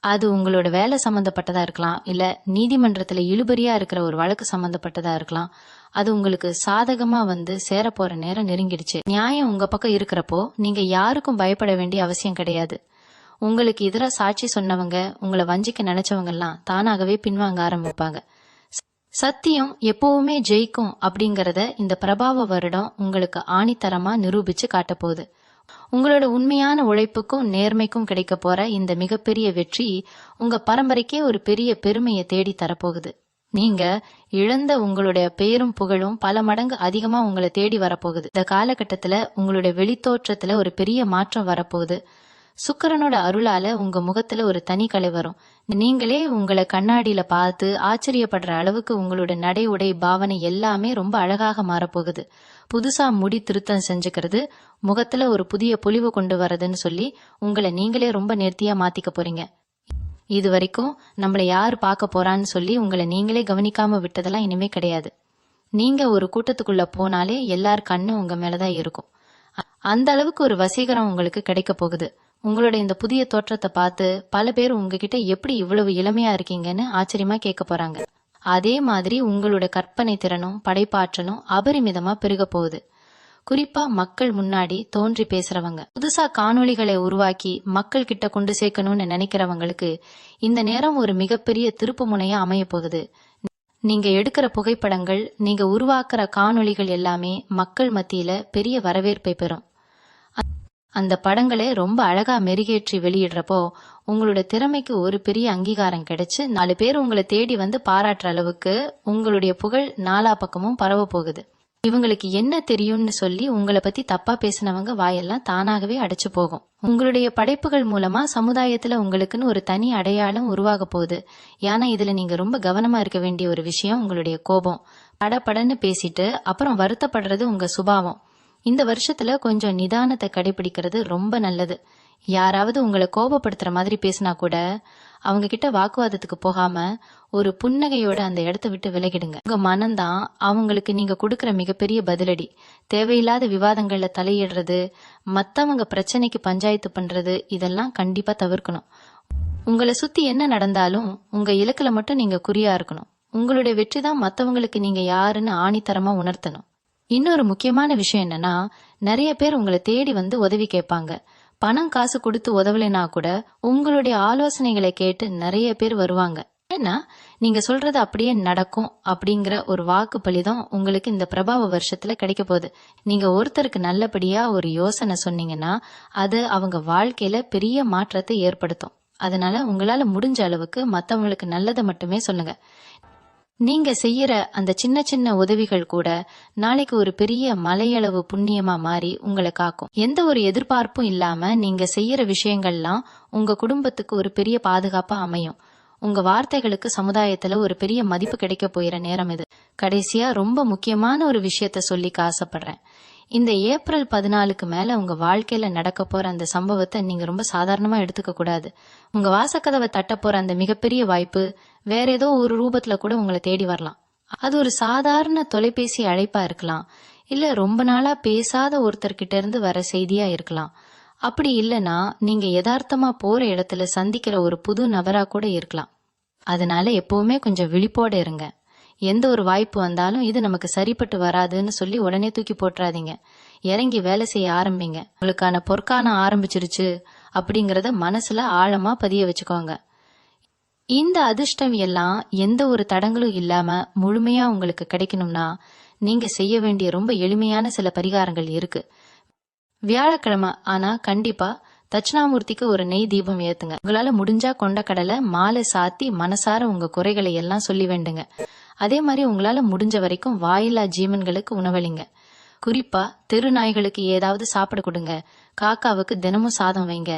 அது உங்களோட வேலை சம்பந்தப்பட்டதா இருக்கலாம், இல்ல நீதிமன்றத்துல இழுபறியா இருக்கிற ஒரு வழக்கு சம்பந்தப்பட்டதா இருக்கலாம். அது உங்களுக்கு சாதகமா வந்து சேரப்போற நேரம் நெருங்கிடுச்சு. நியாயம் உங்க பக்கம் இருக்கிறப்போ நீங்க யாருக்கும் பயப்பட வேண்டிய அவசியம் கிடையாது. உங்களுக்கு எதிராக சாட்சி சொன்னவங்க, உங்களை வஞ்சிக்க நினைச்சவங்க எல்லாம் தானாகவே பின்வாங்க ஆரம்பிப்பாங்க. சத்தியம் எப்பவுமே ஜெயிக்கும் அப்படிங்கறத இந்த பிரபாவ வருடம் உங்களுக்கு ஆணித்தரமா நிரூபிச்சு காட்டப்போகுது. உங்களோட உண்மையான உழைப்புக்கும் நேர்மைக்கும் கிடைக்க போற இந்த மிகப்பெரிய வெற்றி உங்க பரம்பரைக்கே ஒரு பெரிய பெருமையை தேடி தரப்போகுது. நீங்க இழந்த உங்களுடைய பேரும் புகழும் பல மடங்கு அதிகமா உங்களை தேடி வரப்போகுது. இந்த காலகட்டத்துல உங்களுடைய வெளித்தோற்றத்துல ஒரு பெரிய மாற்றம் வரப்போகுது. சுக்கிரனோட அருளால உங்க முகத்துல ஒரு தனி கலை வரும். நீங்களே உங்களை கண்ணாடியில பார்த்து ஆச்சரியப்படுற அளவுக்கு உங்களோட நடை உடை பாவனை எல்லாமே ரொம்ப அழகாக மாறப்போகுது. புதுசா முடி திருத்தம் செஞ்சுக்கிறது, முகத்துல ஒரு புதிய பொலிவு கொண்டு வரதுன்னு சொல்லி உங்களை நீங்களே ரொம்ப நேர்த்தியா மாத்திக்க போறீங்க. இது வரைக்கும் நம்மள யாரு பார்க்க போறான்னு சொல்லி உங்களை நீங்களே கவனிக்காம விட்டதெல்லாம் இனிமே கிடையாது. நீங்க ஒரு கூட்டத்துக்குள்ள போனாலே எல்லார் கண்ணு உங்க மேலதான் இருக்கும். அந்த அளவுக்கு ஒரு வசீகரம் உங்களுக்கு கிடைக்க போகுது. உங்களோட இந்த புதிய தோற்றத்தை பார்த்து பல பேர் உங்ககிட்ட எப்படி இவ்வளவு இளமையா இருக்கீங்கன்னு ஆச்சரியமா கேட்க போறாங்க. அதே மாதிரி உங்களோட கற்பனை திறனும் படைப்பாற்றலும் அபரிமிதமா பெருக போகுது. குறிப்பா மக்கள் முன்னாடி தோன்றி பேசுறவங்க, புதுசா காணொளிகளை உருவாக்கி மக்கள் கிட்ட கொண்டு சேர்க்கணும்னு நினைக்கிறவங்களுக்கு இந்த நேரம் ஒரு மிகப்பெரிய திருப்பு முனையா அமைய போகுது. நீங்க எடுக்கிற புகைப்படங்கள், நீங்க உருவாக்குற காணொளிகள் எல்லாமே மக்கள் மத்தியில பெரிய வரவேற்பை பெறும். அந்த படங்களை ரொம்ப அழகா மெருகேற்றி வெளியிடுறப்போ உங்களோட திறமைக்கு ஒரு பெரிய அங்கீகாரம் கிடைச்சு 4 பேர் உங்களை தேடி வந்து பாராட்டுற அளவுக்கு உங்களுடைய புகழ் நாலா பக்கமும் பரவ போகுது. இவங்களுக்கு என்ன தெரியும்னு சொல்லி உங்களை பத்தி தப்பா பேசினவங்க வாயெல்லாம் தானாகவே அடைச்சு போகும். உங்களுடைய படைப்புகள் மூலமா சமுதாயத்துல உங்களுக்குன்னு ஒரு தனி அடையாளம் உருவாக போகுது. ஏன்னா இதுல நீங்க ரொம்ப கவனமா இருக்க வேண்டிய ஒரு விஷயம் உங்களுடைய கோபம். படபடன்னு பேசிட்டு அப்புறம் வருத்தப்படுறது உங்க சுபாவம். இந்த வருஷத்துல கொஞ்சம் நிதானத்தை கடைபிடிக்கிறது ரொம்ப நல்லது. யாராவது உங்களை கோபப்படுத்துற மாதிரி பேசினா கூட அவங்க கிட்ட வாக்குவாதத்துக்கு போகாம ஒரு புன்னகையோட அந்த இடத்த விட்டு விலகிடுங்க. உங்க மனம்தான் அவங்களுக்கு நீங்க கொடுக்கற மிகப்பெரிய பதிலடி. தேவையில்லாத விவாதங்கள்ல தலையிடுறது, மத்தவங்க பிரச்சனைக்கு பஞ்சாயத்து பண்றது, இதெல்லாம் கண்டிப்பா தவிர்க்கணும். உங்களை சுத்தி என்ன நடந்தாலும் உங்க இலக்குல மட்டும் நீங்க குறியா இருக்கணும். உங்களுடைய வெற்றி தான் மத்தவங்களுக்கு நீங்க யாருன்னு ஆணித்தரமா உணர்த்தணும். இன்னொரு முக்கியமான விஷயம் என்னன்னா, நிறைய பேர் உங்களை தேடி வந்து உதவி கேட்பாங்க. பணம் காசு கொடுத்து உதவலைனா கூட உங்களுடைய ஆலோசனைகளை கேட்டு நிறைய பேர் வருவாங்க. ஏன்னா நீங்க சொல்றது அப்படியே நடக்கும் அப்படிங்கிற ஒரு வாக்கு பலிதான் உங்களுக்கு இந்த பிரபாவ வருஷத்துல கிடைக்க போகுது. நீங்க ஒருத்தருக்கு நல்லபடியா ஒரு யோசனை சொன்னீங்கன்னா அது அவங்க வாழ்க்கையில பெரிய மாற்றத்தை ஏற்படுத்தும். அதனால உங்களால முடிஞ்ச அளவுக்கு மத்தவங்களுக்கு நல்லதை மட்டுமே சொல்லுங்க. நீங்க செய்யற அந்த சின்ன சின்ன உதவிகள் கூட நாளைக்கு ஒரு பெரிய மலையளவு புண்ணியமா மாறி உங்களை காக்கும். எந்த ஒரு எதிர்பார்ப்பும் இல்லாம நீங்க செய்யற விஷயங்கள்லாம் உங்க குடும்பத்துக்கு ஒரு பெரிய பாதுகாப்பா அமையும். உங்க வார்த்தைகளுக்கு சமுதாயத்துல ஒரு பெரிய மதிப்பு கிடைக்க போயிற நேரம் இது. கடைசியா ரொம்ப முக்கியமான ஒரு விஷயத்த சொல்லிக்க ஆசைப்படுறேன். இந்த ஏப்ரல் 14க்கு மேல உங்க வாழ்க்கையில நடக்க போற அந்த சம்பவத்தை நீங்க ரொம்ப சாதாரணமா எடுத்துக்க கூடாது. உங்க வாசக்கதவை தட்ட போற அந்த மிகப்பெரிய வாய்ப்பு வேற ஏதோ ஒரு ரூபத்துல கூட உங்களை தேடி வரலாம். அது ஒரு சாதாரண தொலைபேசி அழைப்பா இருக்கலாம், இல்ல ரொம்ப நாளா பேசாத ஒருத்தர்கிட்ட இருந்து வர செய்தியா இருக்கலாம். அப்படி இல்லைன்னா நீங்க யதார்த்தமா போற இடத்துல சந்திக்கிற ஒரு புது நபரா கூட இருக்கலாம். அதனால எப்பவுமே கொஞ்சம் விழிப்போட இருங்க. எந்த ஒரு வாய்ப்பு வந்தாலும் இது நமக்கு சரிப்பட்டு வராதுன்னு சொல்லி உடனே தூக்கி போட்டுறாதீங்க. இறங்கி வேலை செய்ய ஆரம்பிங்க. உங்களுக்கான பொற்காலம் ஆரம்பிச்சிருச்சு அப்படிங்கறத மனசுல ஆழமா பதிய வச்சுக்கோங்க. இந்த அதிர்ஷ்டம் எல்லாம் எந்த ஒரு தடங்களும் இல்லாம முழுமையா உங்களுக்கு கிடைக்கணும்னா நீங்க செய்ய வேண்டிய ரொம்ப எளிமையான சில பரிகாரங்கள் இருக்கு. வியாழக்கிழமை ஆனா கண்டிப்பா தட்சிணாமூர்த்திக்கு ஒரு நெய் தீபம் ஏத்துங்க. உங்களால முடிஞ்சா கொண்டக்கடலை மாலை சாத்தி மனசார உங்க குறைகளை எல்லாம் சொல்லி வேண்டுங்க. அதே மாதிரி உங்களால முடிஞ்ச வரைக்கும் வாயில்லா ஜீவன்களுக்கு உணவளிங்க. குறிப்பா தெரு நாய்களுக்கு ஏதாவது சாப்பிட கொடுங்க. காக்காவுக்கு தினமும் சாதம் வைங்க.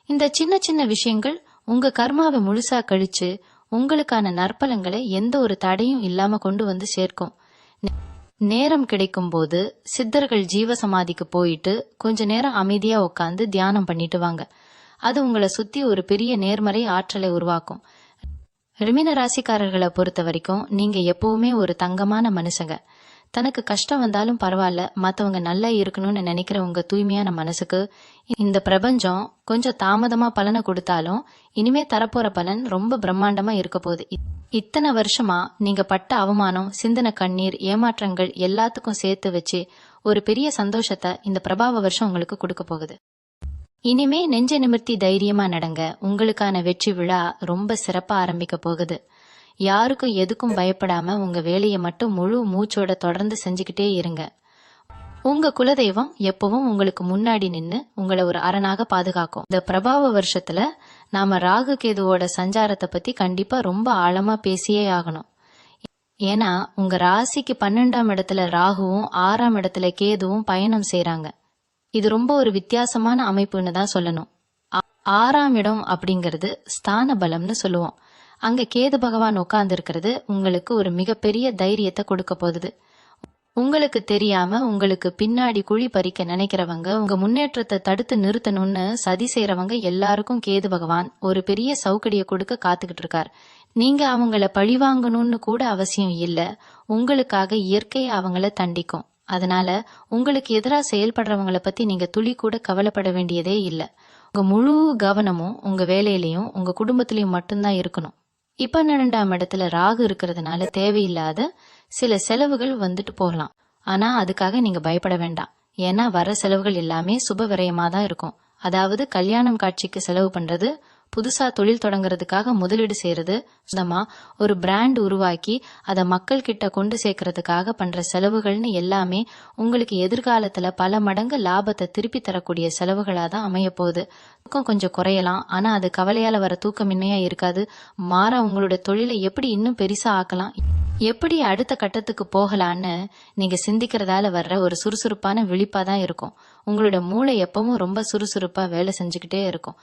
இந்த சின்ன சின்ன விஷயங்கள் உங்க கர்மாவை முழுசா கழிச்சு உங்களுக்கான நற்பலங்களை எந்த ஒரு தடையும் இல்லாம கொண்டு வந்து சேர்க்கும். நேரம் கிடைக்கும் போது சித்தர்கள் ஜீவசமாதிக்கு போயிட்டு கொஞ்ச நேரம் அமைதியா உட்காந்து தியானம் பண்ணிட்டு வாங்க. அது உங்களை சுத்தி ஒரு பெரிய நேர்மறை ஆற்றலை உருவாக்கும். ரிமின ராசிக்காரர்களை பொறுத்த வரைக்கும் நீங்க எப்பவுமே ஒரு தங்கமான மனுஷங்க. தனக்கு கஷ்டம் வந்தாலும் பரவாயில்ல, மத்தவங்க நல்லா இருக்கணும்னு நினைக்கிற உங்க தூய்மையான மனசுக்கு இந்த பிரபஞ்சம் கொஞ்சம் தாமதமா பலனை கொடுத்தாலும் இனிமே தரப்போற பலன் ரொம்ப பிரம்மாண்டமா இருக்க போகுது. இத்தனை வருஷமா நீங்க பட்ட அவமானம், சிந்தன கண்ணீர், ஏமாற்றங்கள் எல்லாத்துக்கும் சேர்த்து வச்சு ஒரு பெரிய சந்தோஷத்தை இந்த பிரபாவ வருஷம் உங்களுக்கு கொடுக்க போகுது. இனிமே நெஞ்ச நிமிர்த்தி தைரியமா நடங்க. உங்களுக்கான வெற்றி விழா ரொம்ப சிறப்பா ஆரம்பிக்க போகுது. யாருக்கும் எதுக்கும் பயப்படாம உங்க வேலையை மட்டும் முழு மூச்சோட தொடர்ந்து செஞ்சுக்கிட்டே இருங்க. உங்க குலதெய்வம் எப்பவும் உங்களுக்கு முன்னாடி நின்னு உங்களை ஒரு அரணாக பாதுகாக்கும். இந்த பிரபாவ வருஷத்துல நாம ராகு கேதுவோட சஞ்சாரத்தை பத்தி கண்டிப்பா ரொம்ப ஆழமா பேசியே ஆகணும். ஏன்னா உங்க ராசிக்கு 12ஆம் இடத்துல ராகுவும் 6ஆம் இடத்துல கேதுவும் பயணம் செய்றாங்க. இது ரொம்ப ஒரு வித்தியாசமான அமைப்புன்னு தான் சொல்லணும். 6ஆம் இடம் அப்படிங்கிறது ஸ்தான பலம்னு சொல்லுவோம். அங்க கேது பகவான் உட்கார்ந்து இருக்கிறது உங்களுக்கு ஒரு மிகப்பெரிய தைரியத்தை கொடுக்க போகுது. உங்களுக்கு தெரியாம உங்களுக்கு பின்னாடி குழி பறிக்க நினைக்கிறவங்க, உங்க முன்னேற்றத்தை தடுத்து நிறுத்தணும்னு சதி செய்யறவங்க எல்லாருக்கும் கேது பகவான் ஒரு பெரிய சவுக்கடியை கொடுக்க காத்துக்கிட்டு இருக்கார். நீங்க அவங்கள பழிவாங்கணும்னு கூட அவசியம் இல்ல. உங்களுக்காக இயற்கை அவங்கள தண்டிக்கும். அதனால உங்களுக்கு எதிராக செயல்படுறவங்களை பத்தி நீங்க துளி கூட கவலைப்பட வேண்டியதே இல்ல. உங்க முழு கவனமும் உங்க வேலையிலயும் உங்க குடும்பத்திலயும் மட்டும்தான் இருக்கணும். இப்ப 12ஆம் இடத்துல ராகு இருக்கிறதுனால தேவையில்லாத சில செலவுகள் வந்துட்டு போகலாம். ஆனா அதுக்காக நீங்க பயப்பட வேண்டாம். ஏன்னா வர செலவுகள் எல்லாமே சுப விரயமா தான் இருக்கும். அதாவது கல்யாணம் காட்சிக்கு செலவு பண்றது, புதுசா தொழில் தொடங்குறதுக்காக முதலீடு செய்யறது, சொந்தமா ஒரு பிராண்ட் உருவாக்கி அதை மக்கள் கிட்ட கொண்டு சேர்க்கறதுக்காக பண்ற செலவுகள்னு எல்லாமே உங்களுக்கு எதிர்காலத்துல பல மடங்கு லாபத்தை திருப்பி தரக்கூடிய செலவுகளா தான் அமைய போகுது. தூக்கம் கொஞ்சம் குறையலாம். ஆனா அது கவலையால வர தூக்கமின்மையா இருக்காது. மாறா உங்களோட தொழிலை எப்படி இன்னும் பெருசா ஆக்கலாம், எப்படி அடுத்த கட்டத்துக்கு போகலான்னு நீங்க சிந்திக்கிறதால வர்ற ஒரு சுறுசுறுப்பான விழிப்பா தான் இருக்கும். உங்களோட மூளை எப்பவும் ரொம்ப சுறுசுறுப்பா வேலை செஞ்சுக்கிட்டே இருக்கும்.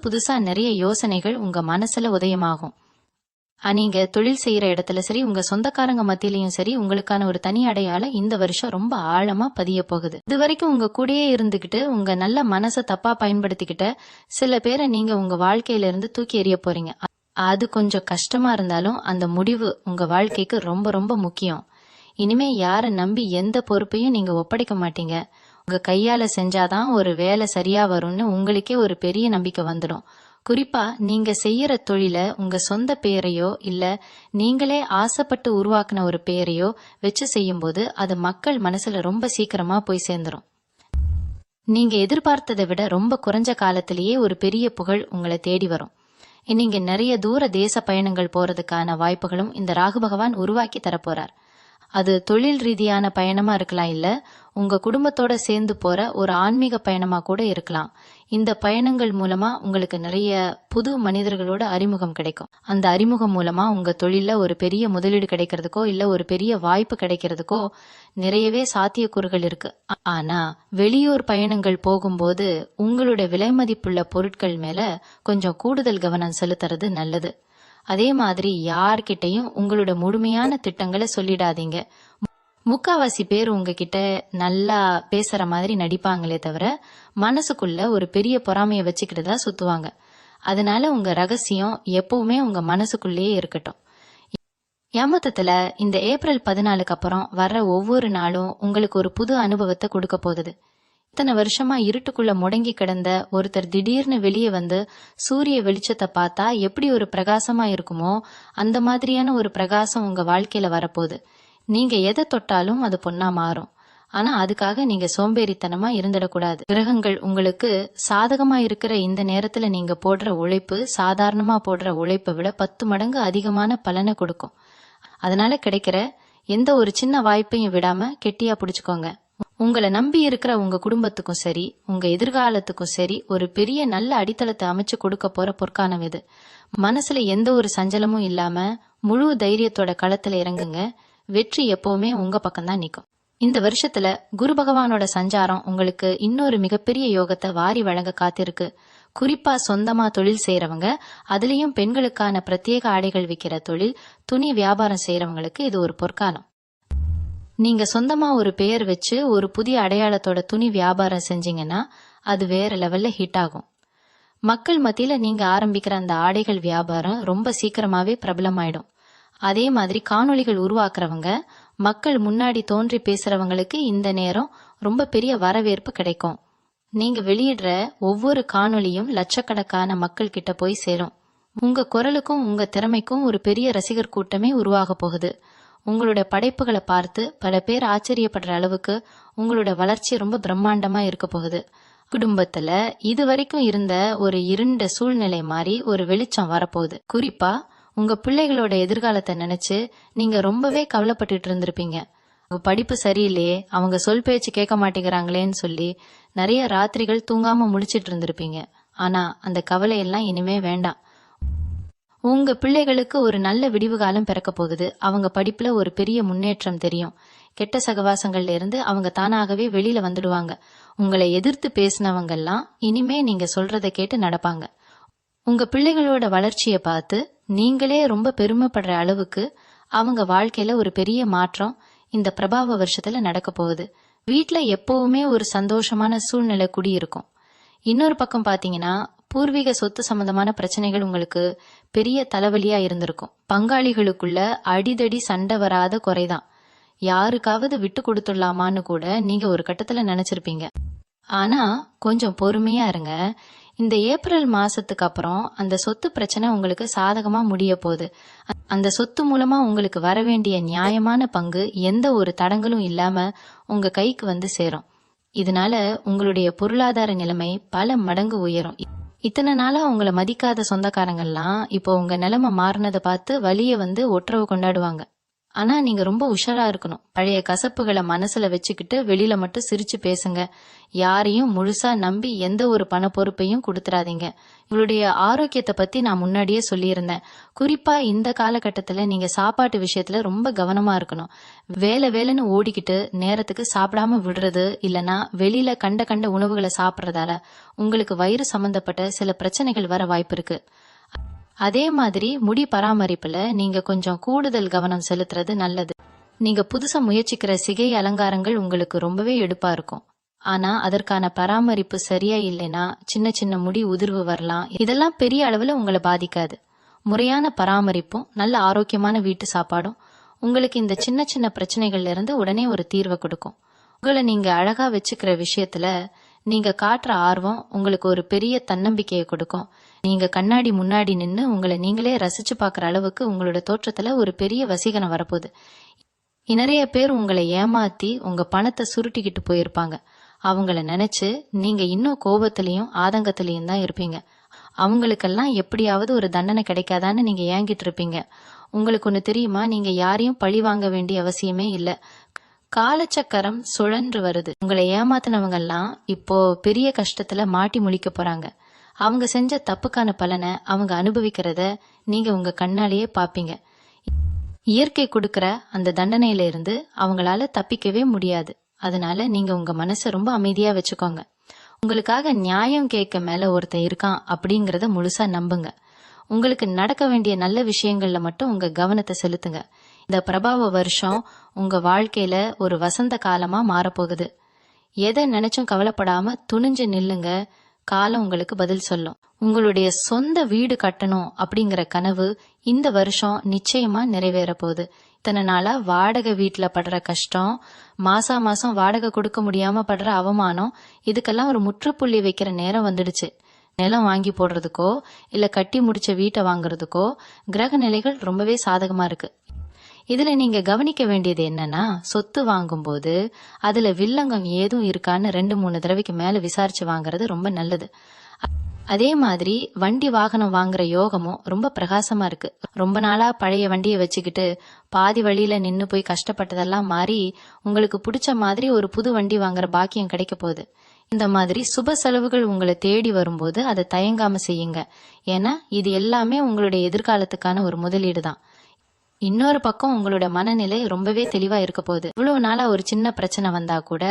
புதுசா நிறைய யோசனைகள் உங்க மனசுல உதயமாகும். நீங்க தொழில் செய்யற இடத்துல சரி, உங்க சொந்தக்காரங்க மத்தியிலயும் சரி, உங்களுக்கான ஒரு தனி அடையாளம் இந்த வருஷம் ரொம்ப ஆழமா பதிய போகுது. இது வரைக்கும் உங்க கூடயே இருந்துகிட்டு உங்க நல்ல மனசை தப்பா பயன்படுத்திக்கிட்ட சில பேரை நீங்க உங்க வாழ்க்கையில இருந்து தூக்கி எறிய போறீங்க. அது கொஞ்சம் கஷ்டமா இருந்தாலும் அந்த முடிவு உங்க வாழ்க்கைக்கு ரொம்ப ரொம்ப முக்கியம். இனிமே யாரை நம்பி எந்த பொறுப்பையும் நீங்க ஒப்படைக்க மாட்டீங்க. உங்க கையால செஞ்சாதான் ஒரு வேலை சரியா வரும்னு உங்களுக்கே ஒரு பெரிய நம்பிக்கை வந்துடும். குறிப்பா நீங்க செய்யற தொழில உங்க சொந்த பெயரையோ இல்ல நீங்களே ஆசைப்பட்டு உருவாக்குன ஒரு பெயரையோ வச்சு செய்யும் போது அது மக்கள் மனசுல ரொம்ப சீக்கிரமா போய் சேர்ந்துரும். நீங்க எதிர்பார்த்ததை விட ரொம்ப குறைஞ்ச காலத்திலேயே ஒரு பெரிய புகழ் உங்களை தேடி வரும். நீங்க நிறைய தூர தேச பயணங்கள் போறதுக்கான வாய்ப்புகளும் இந்த ராகு பகவான் உருவாக்கி தரப்போறார். அது தொழில் ரீதியான பயணமா இருக்கலாம், இல்ல உங்க குடும்பத்தோட சேர்ந்து போற ஒரு ஆன்மீக பயணமா கூட இருக்கலாம். இந்த பயணங்கள் மூலமா உங்களுக்கு நிறைய புது மனிதர்களோட அறிமுகம் கிடைக்கும். அந்த அறிமுகம் மூலமா உங்க தொழில ஒரு பெரிய முதலீடு கிடைக்கிறதுக்கோ இல்ல ஒரு பெரிய வாய்ப்பு கிடைக்கிறதுக்கோ நிறையவே சாத்தியக்கூறுகள் இருக்கு. ஆனா வெளியூர் பயணங்கள் போகும்போது உங்களோட விலை மதிப்புள்ள பொருட்கள் மேல கொஞ்சம் கூடுதல் கவனம் செலுத்துறது நல்லது. அதே மாதிரி யார்கிட்டையும் உங்களோட முழுமையான திட்டங்களை சொல்லிடாதீங்க. முக்காவாசி பேர் உங்ககிட்ட நல்லா பேசுற மாதிரி நடிப்பாங்களே தவிர மனசுக்குள்ள ஒரு பெரிய பொறாமையை வச்சுக்கிட்டு தான் சுத்துவாங்க. அதனால உங்க ரகசியம் எப்பவுமே உங்க மனசுக்குள்ளேயே இருக்கட்டும். மொத்தத்துல இந்த ஏப்ரல் 14க்கு அப்புறம் வர்ற ஒவ்வொரு நாளும் உங்களுக்கு ஒரு புது அனுபவத்தை கொடுக்க போகுது. இத்தனை வருஷமா இருட்டுக்குள்ள முடங்கி கிடந்த ஒருத்தர் திடீர்னு வெளியே வந்து சூரிய வெளிச்சத்தை பார்த்தா எப்படி ஒரு பிரகாசமா இருக்குமோ அந்த மாதிரியான ஒரு பிரகாசம் உங்க வாழ்க்கையில வரப்போகுது. நீங்க எதை தொட்டாலும் அது பொன்னா மாறும். ஆனா அதுக்காக நீங்க சோம்பேறித்தனமா இருந்துடக்கூடாது. கிரகங்கள் உங்களுக்கு சாதகமா இருக்கிற இந்த நேரத்துல நீங்க போடுற உழைப்பு சாதாரணமா போடுற உழைப்பை விட 10 மடங்கு அதிகமான பலனை கொடுக்கும். அதனால கிடைக்கிற எந்த ஒரு சின்ன வாய்ப்பையும் விடாம கெட்டியா பிடிச்சுக்கோங்க. உங்களை நம்பி இருக்கிற உங்க குடும்பத்துக்கும் சரி, உங்க எதிர்காலத்துக்கும் சரி ஒரு பெரிய நல்ல அடித்தளத்தை அமைச்சு கொடுக்க போற பொற்காலம் இது. மனசுல எந்த ஒரு சஞ்சலமும் இல்லாம முழு தைரியத்தோட களத்துல இறங்குங்க. வெற்றி எப்பவுமே உங்க பக்கம்தான் நிற்கும். இந்த வருஷத்துல குரு பகவானோட சஞ்சாரம் உங்களுக்கு இன்னொரு மிகப்பெரிய யோகத்தை வாரி வழங்க காத்திருக்கு. குறிப்பா சொந்தமா தொழில் செய்யறவங்க, அதுலயும் பெண்களுக்கான பிரத்யேக ஆடைகள் விற்கிற தொழில், துணி வியாபாரம் செய்யறவங்களுக்கு இது ஒரு பொற்காலம். நீங்க சொந்தமா ஒரு பெயர் வச்சு ஒரு புதிய அடையாளத்தோட துணி வியாபாரம் செஞ்சீங்கன்னா அது வேற லெவல்ல ஹிட் ஆகும். மக்கள் மத்தியில நீங்க ஆரம்பிக்கிற அந்த ஆடைகள் வியாபாரம் ரொம்ப சீக்கிரமாவே பிரபலமாயிடும். அதே மாதிரி காணொளிகள் உருவாக்குறவங்க மக்கள் முன்னாடி தோன்றி பேசுறவங்களுக்கு இந்த நேரம் ரொம்ப பெரிய வரவேற்பு கிடைக்கும். நீங்க வெளியிடுற ஒவ்வொரு காணொளியும் லட்சக்கணக்கான மக்கள் கிட்ட போய் சேரும். உங்க குரலுக்கும் உங்க திறமைக்கும் ஒரு பெரிய ரசிகர் கூட்டமே உருவாக போகுது. உங்களோட படைப்புகளை பார்த்து பல பேர் ஆச்சரியப்படுற அளவுக்கு உங்களோட வளர்ச்சி ரொம்ப பிரம்மாண்டமா இருக்க போகுது. குடும்பத்துல இதுவரைக்கும் இருந்த ஒரு இருண்ட சூழ்நிலை மாதிரி ஒரு வெளிச்சம் வரப்போகுது. குறிப்பா உங்க பிள்ளைகளோட எதிர்காலத்தை நினைச்சு நீங்க ரொம்பவே கவலைப்பட்டுட்டு இருந்திருப்பீங்க. அவங்க படிப்பு சரியில்லையே, அவங்க சொல் பேச்சு கேட்க மாட்டேங்கிறாங்களேன்னு சொல்லி நிறைய ராத்திரிகள் தூங்காம முழிச்சிட்டு இருந்திருப்பீங்க. ஆனா அந்த கவலையெல்லாம் இனிமே வேண்டாம். உங்க பிள்ளைகளுக்கு ஒரு நல்ல விடிவு காலம் பிறக்க போகுது. அவங்க படிப்புல ஒரு பெரிய முன்னேற்றம் தெரியும். கெட்ட சகவாசங்கள்ல இருந்து அவங்க தானாகவே வெளியில வந்துடுவாங்க. உங்களை எதிர்த்து பேசினவங்க எல்லாம் இனிமே நீங்க சொல்றத கேட்டு நடப்பாங்க. உங்க பிள்ளைகளோட வளர்ச்சிய பார்த்து நீங்களே ரொம்ப பெருமைப்படுற அளவுக்கு அவங்க வாழ்க்கையில ஒரு பெரிய மாற்றம் இந்த பிரபாவ வருஷத்துல நடக்க போகுது. வீட்டுல எப்பவுமே ஒரு சந்தோஷமான சூழ்நிலை குடியிருக்கும். இன்னொரு பக்கம் பாத்தீங்கன்னா, பூர்வீக சொத்து சம்பந்தமான பிரச்சனைகள் உங்களுக்கு பெரிய தலைவலியா இருந்திருக்கும். பங்காளிகளுக்குள்ள அடிதடி சண்டை வராத குறைதான். யாருக்காவது விட்டு கொடுத்துடலாமான்னு கூட நீங்க ஒரு கட்டத்துல நினைச்சிருப்பீங்க. ஆனா கொஞ்சம் பொறுமையா இருங்க. இந்த ஏப்ரல் மாசத்துக்கு அப்புறம் அந்த சொத்து பிரச்சனை உங்களுக்கு சாதகமா முடிய போகுது. அந்த சொத்து மூலமா உங்களுக்கு வர வேண்டிய நியாயமான பங்கு எந்த ஒரு தடங்களும் இல்லாம உங்க கைக்கு வந்து சேரும். இதனால உங்களுடைய பொருளாதார நிலைமை பல மடங்கு உயரும். இத்தனை நாளா உங்களை மதிக்காத சொந்தக்காரங்கள்லாம் இப்போ உங்க நிலைமை மாறினதை பார்த்து வலிய வந்து ஒற்றவு கொண்டாடுவாங்க. ஆனா நீங்க ரொம்ப உஷாரா இருக்கணும். பழைய கசப்புகளை மனசுல வச்சுக்கிட்டு வெளியில மட்டும் சிரிச்சு பேசுங்க. யாரையும் முழுசா நம்பி எந்த ஒரு பண பொறுப்பையும் கொடுத்துறாதீங்க. உங்களுடைய ஆரோக்கியத்தை பத்தி நான் முன்னாடியே சொல்லியிருந்தேன். குறிப்பா இந்த காலகட்டத்துல நீங்க சாப்பாட்டு விஷயத்துல ரொம்ப கவனமா இருக்கணும். வேலைன்னு ஓடிக்கிட்டு நேரத்துக்கு சாப்பிடாம விடுறது, இல்லனா வெளியில கண்ட உணவுகளை சாப்பிட்றதால உங்களுக்கு வயிறு சம்பந்தப்பட்ட சில பிரச்சனைகள் வர வாய்ப்பு இருக்கு. அதே மாதிரி முடி பராமரிப்புல நீங்க கொஞ்சம் கூடுதல் கவனம் செலுத்துறது நல்லது. நீங்க புதுசா முயற்சிக்கிற சிகை அலங்காரங்கள் உங்களுக்கு ரொம்பவே எடுப்பா இருக்கும். ஆனா அதற்கான பராமரிப்பு சரியா இல்லைன்னா சின்ன முடி உதிர்வு வரலாம். இதெல்லாம் பெரிய அளவுல உங்களை பாதிக்காது. முறையான பராமரிப்பும் நல்ல ஆரோக்கியமான வீட்டு சாப்பாடும் உங்களுக்கு இந்த சின்ன பிரச்சனைகள்ல இருந்து உடனே ஒரு தீர்வை கொடுக்கும். உங்களை நீங்க அழகா வச்சுக்கிற விஷயத்துல நீங்க காட்டுற ஆர்வம் உங்களுக்கு ஒரு பெரிய தன்னம்பிக்கையை கொடுக்கும். நீங்க கண்ணாடி முன்னாடி நின்னு உங்களை நீங்களே ரசிச்சு பாக்குற அளவுக்கு உங்களோட தோற்றத்துல ஒரு பெரிய வசீகரம் வரப்போகுது. நிறைய பேர் உங்களை ஏமாத்தி உங்க பணத்தை சுருட்டிக்கிட்டு போயிருப்பாங்க. அவங்கள நினைச்சு நீங்க இன்னும் கோபத்திலையும் ஆதங்கத்திலையும் தான் இருப்பீங்க. அவங்களுக்கெல்லாம் எப்படியாவது ஒரு தண்டனை கிடைக்காதான்னு நீங்க ஏங்கிட்டு இருப்பீங்க. உங்களுக்கு ஒண்ணு தெரியுமா, நீங்க யாரையும் பழி வாங்க வேண்டிய அவசியமே இல்ல. காலச்சக்கரம் சுழன்று வருது. உங்களை ஏமாத்தினவங்க எல்லாம் இப்போ பெரிய கஷ்டத்துல மாட்டி முழிக்க போறாங்க. அவங்க செஞ்ச தப்புக்கான பலனை அவங்க அனுபவிக்கிறத நீங்க உங்க கண்ணாலேயே பாப்பீங்க. இயற்கை கொடுக்கற அந்த தண்டனையில இருந்து அவங்களால தப்பிக்கவே முடியாது. அதனால நீங்க உங்க மனசை ரொம்ப அமைதியா வச்சுக்கோங்க. உங்களுக்காக நியாயம் கேட்க மேல ஒருத்தன் இருக்கான் அப்படிங்கறத முழுசா நம்புங்க. உங்களுக்கு நடக்க வேண்டிய நல்ல விஷயங்கள்ல மட்டும் உங்க கவனத்தை செலுத்துங்க. இந்த பிரபாவ வருஷம் உங்க வாழ்க்கையில ஒரு வசந்த காலமா மாறப்போகுது. எதை நினைச்சும் கவலைப்படாம துணிஞ்சு நில்லுங்க. காலம் உங்களுக்கு பதில் சொல்லும். உங்களுடைய சொந்த வீடு கட்டணும் அப்படிங்கிற கனவு இந்த வருஷம் நிச்சயமா நிறைவேற போகுது. இத்தனை நாளா வாடகை வீட்டுல படுற கஷ்டம், மாசம் வாடகை கொடுக்க முடியாம படுற அவமானம், இதுக்கெல்லாம் ஒரு முற்றுப்புள்ளி வைக்கிற நேரம் வந்துடுச்சு. நிலம் வாங்கி போடுறதுக்கோ இல்ல கட்டி முடிச்ச வீட்டை வாங்குறதுக்கோ கிரக நிலைகள் ரொம்பவே சாதகமா இருக்கு. இதுல நீங்க கவனிக்க வேண்டியது என்னன்னா, சொத்து வாங்கும் போது அதுல வில்லங்கம் ஏதும் இருக்கான்னு 2-3 தடவைக்கு மேல விசாரிச்சு வாங்குறது ரொம்ப நல்லது. அதே மாதிரி வண்டி வாகனம் வாங்குற யோகமும் ரொம்ப பிரகாசமா இருக்கு. ரொம்ப நாளா பழைய வண்டியை வச்சுக்கிட்டு பாதி வழியில நின்னு போய் கஷ்டப்பட்டதெல்லாம் மாறி உங்களுக்கு பிடிச்ச மாதிரி ஒரு புது வண்டி வாங்குற பாக்கியம் கிடைக்க போகுது. இந்த மாதிரி சுப செலவுகள் உங்களை தேடி வரும்போது அதை தயங்காம செய்யுங்க. ஏன்னா இது எல்லாமே உங்களுடைய எதிர்காலத்துக்கான ஒரு முதலீடு தான். இன்னொரு பக்கம் உங்களோட மனநிலை ரொம்பவே தெளிவா இருக்க போகுது. இவ்வளவு நாளா ஒரு சின்ன பிரச்சனை வந்தா கூட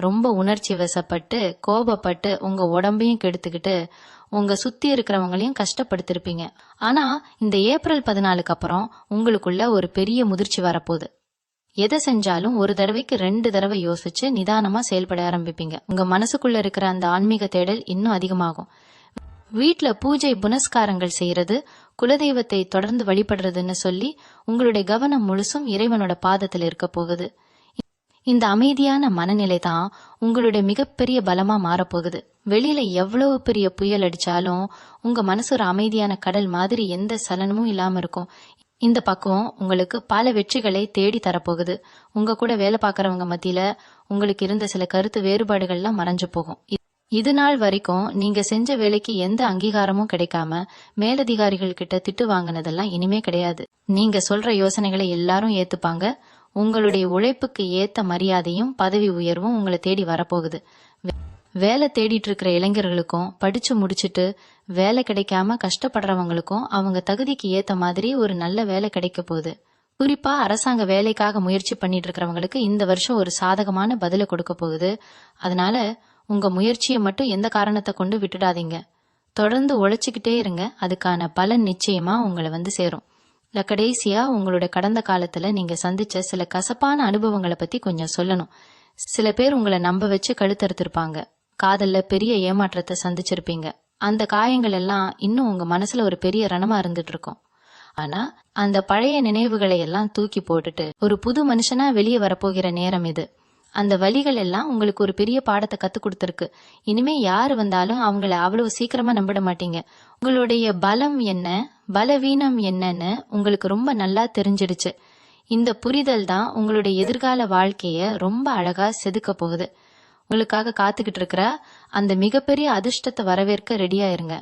ரொம்ப உணர்ச்சி வசப்பட்டு கோபப்பட்டு உங்க உடம்பையும் கெடுத்துக்கிட்டு உங்க சுத்தி இருக்கிறவங்களையும் கஷ்டப்படுத்திருப்பீங்க. ஆனா இந்த ஏப்ரல் 14க்கு அப்புறம் உங்களுக்குள்ள ஒரு பெரிய முதிர்ச்சி வரப்போகுது. எதை செஞ்சாலும் ஒரு தடவைக்கு 2 தடவை யோசிச்சு நிதானமா செயல்பட ஆரம்பிப்பீங்க. உங்க மனசுக்குள்ள இருக்கிற அந்த ஆன்மீக தேடல் இன்னும் அதிகமாகும். வீட்டுல பூஜை புனஸ்காரங்கள் செய்யறது, குலதெய்வத்தை தொடர்ந்து வழிபடுறதுன்னு சொல்லி உங்களுடைய கவனம் முழுசும் இறைவனோட பாதத்தில் இருக்க போகுது. இந்த அமைதியான மனநிலை தான் உங்களுடைய மிகப்பெரிய பலமா மாறப்போகுது. வெளியில எவ்வளவு பெரிய புயல் அடிச்சாலும் உங்க மனசு ஒரு அமைதியான கடல் மாதிரி எந்த சலனமும் இல்லாம இருக்கும். இந்த பக்கம் உங்களுக்கு பல வெற்றிகளை தேடி தரப்போகுது. உங்க கூட வேலை பார்க்கறவங்க மத்தியில உங்களுக்கு இருந்த சில கருத்து வேறுபாடுகள்லாம் மறைஞ்சு போகும். இது நாள் வரைக்கும் நீங்க செஞ்ச வேலைக்கு எந்த அங்கீகாரமும் கிடைக்காம மேலதிகாரிகள் கிட்ட திட்டு வாங்கினதெல்லாம் இனிமே கிடையாது. நீங்க சொல்ற யோசனைகளை எல்லாரும் ஏத்துப்பாங்க. உங்களுடைய உழைப்புக்கு ஏத்த மரியாதையும் பதவி உயர்வும் உங்களை தேடி வரப்போகுது. வேலை தேடிட்டு இருக்கிற இளைஞர்களுக்கும் படிச்சு முடிச்சுட்டு வேலை கிடைக்காம கஷ்டப்படுறவங்களுக்கும் அவங்க தகுதிக்கு ஏத்த மாதிரி ஒரு நல்ல வேலை கிடைக்க போகுது. குறிப்பா அரசாங்க வேலைக்காக முயற்சி பண்ணிட்டு இருக்கிறவங்களுக்கு இந்த வருஷம் ஒரு சாதகமான பதில கொடுக்க போகுது. அதனால உங்க முயற்சியை மட்டும் எந்த காரணத்தை கொண்டு விட்டுடாதீங்க. தொடர்ந்து உழைச்சுக்கிட்டே இருங்க. அதுக்கான பலன் நிச்சயமா உங்களை வந்து சேரும். கடைசியா உங்களோட கடந்த காலத்துல நீங்க சந்திச்ச சில கசப்பான அனுபவங்களை பத்தி கொஞ்சம் சொல்லணும். சில பேர் உங்களை நம்ப வச்சு கழுத்தறுத்திருப்பாங்க. காதல்ல பெரிய ஏமாற்றத்தை சந்திச்சிருப்பீங்க. அந்த காயங்கள் எல்லாம் இன்னும் உங்க மனசுல ஒரு பெரிய ரணமா இருந்துட்டு இருக்கும். ஆனா அந்த பழைய நினைவுகளை எல்லாம் தூக்கி போட்டுட்டு ஒரு புது மனுஷனா வெளியே வரப்போகிற நேரம் இது. அந்த வலிகள் எல்லாம் உங்களுக்கு ஒரு பெரிய பாடத்தை கத்து கொடுத்திருக்கு. இனிமே யாரு வந்தாலும் அவங்கள அவ்வளவு சீக்கிரமா நம்பிட மாட்டீங்க. உங்களுடைய பலம் என்ன, பலவீனம் என்னன்னு உங்களுக்கு ரொம்ப நல்லா தெரிஞ்சிடுச்சு. இந்த புரிதல் தான் உங்களுடைய எதிர்கால வாழ்க்கைய ரொம்ப அழகா செதுக்க போகுது. உங்களுக்காக காத்துக்கிட்டு இருக்கிற அந்த மிகப்பெரிய அதிர்ஷ்டத்தை வரவேற்க ரெடியா இருங்க.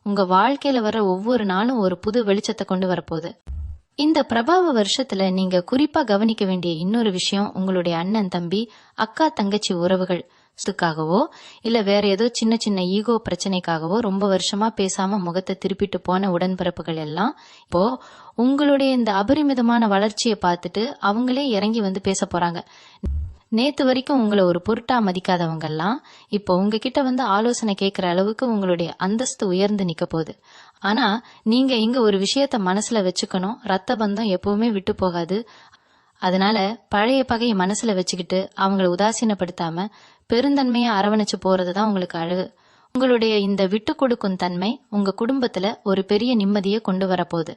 உங்க வாழ்க்கையில வர ஒவ்வொரு நாளும் ஒரு புது வெளிச்சத்தை கொண்டு வரப்போகுது. இந்த பிரபாவ வருஷத்துல நீங்க குறிப்பா கவனிக்க வேண்டிய இன்னொரு விஷயம், உங்களுடைய அண்ணன் தம்பி அக்கா தங்கச்சி உறவுகள் சுக்காகவோ இல்ல வேற ஏதோ சின்ன சின்ன ஈகோ பிரச்சனைக்காகவோ ரொம்ப வருஷமா பேசாம முகத்தை திருப்பிட்டு போன உடன்பிறப்புகள் எல்லாம் இப்போ உங்களுடைய இந்த அபரிமிதமான வளர்ச்சியை பார்த்துட்டு அவங்களே இறங்கி வந்து பேச போறாங்க. நேத்து வரைக்கும் உங்களை ஒரு பொருட்டா மதிக்காதவங்க எல்லாம் இப்போ உங்ககிட்ட வந்து ஆலோசனை கேட்கிற அளவுக்கு உங்களுடைய அந்தஸ்து உயர்ந்து நிக்க போகுது. ஆனா நீங்க இங்க ஒரு விஷயத்த மனசுல வச்சுக்கணும், ரத்த பந்தம் எப்பவுமே விட்டு போகாது. அதனால பழைய பகையை மனசுல வச்சுக்கிட்டு அவங்களை உதாசீனப்படுத்தாம பெருந்தன்மையா அரவணைச்சு போறதுதான் உங்களுக்கு அழகு. உங்களுடைய இந்த விட்டு கொடுக்கும் தன்மை உங்க குடும்பத்துல ஒரு பெரிய நிம்மதியை கொண்டு வரப்போகுது.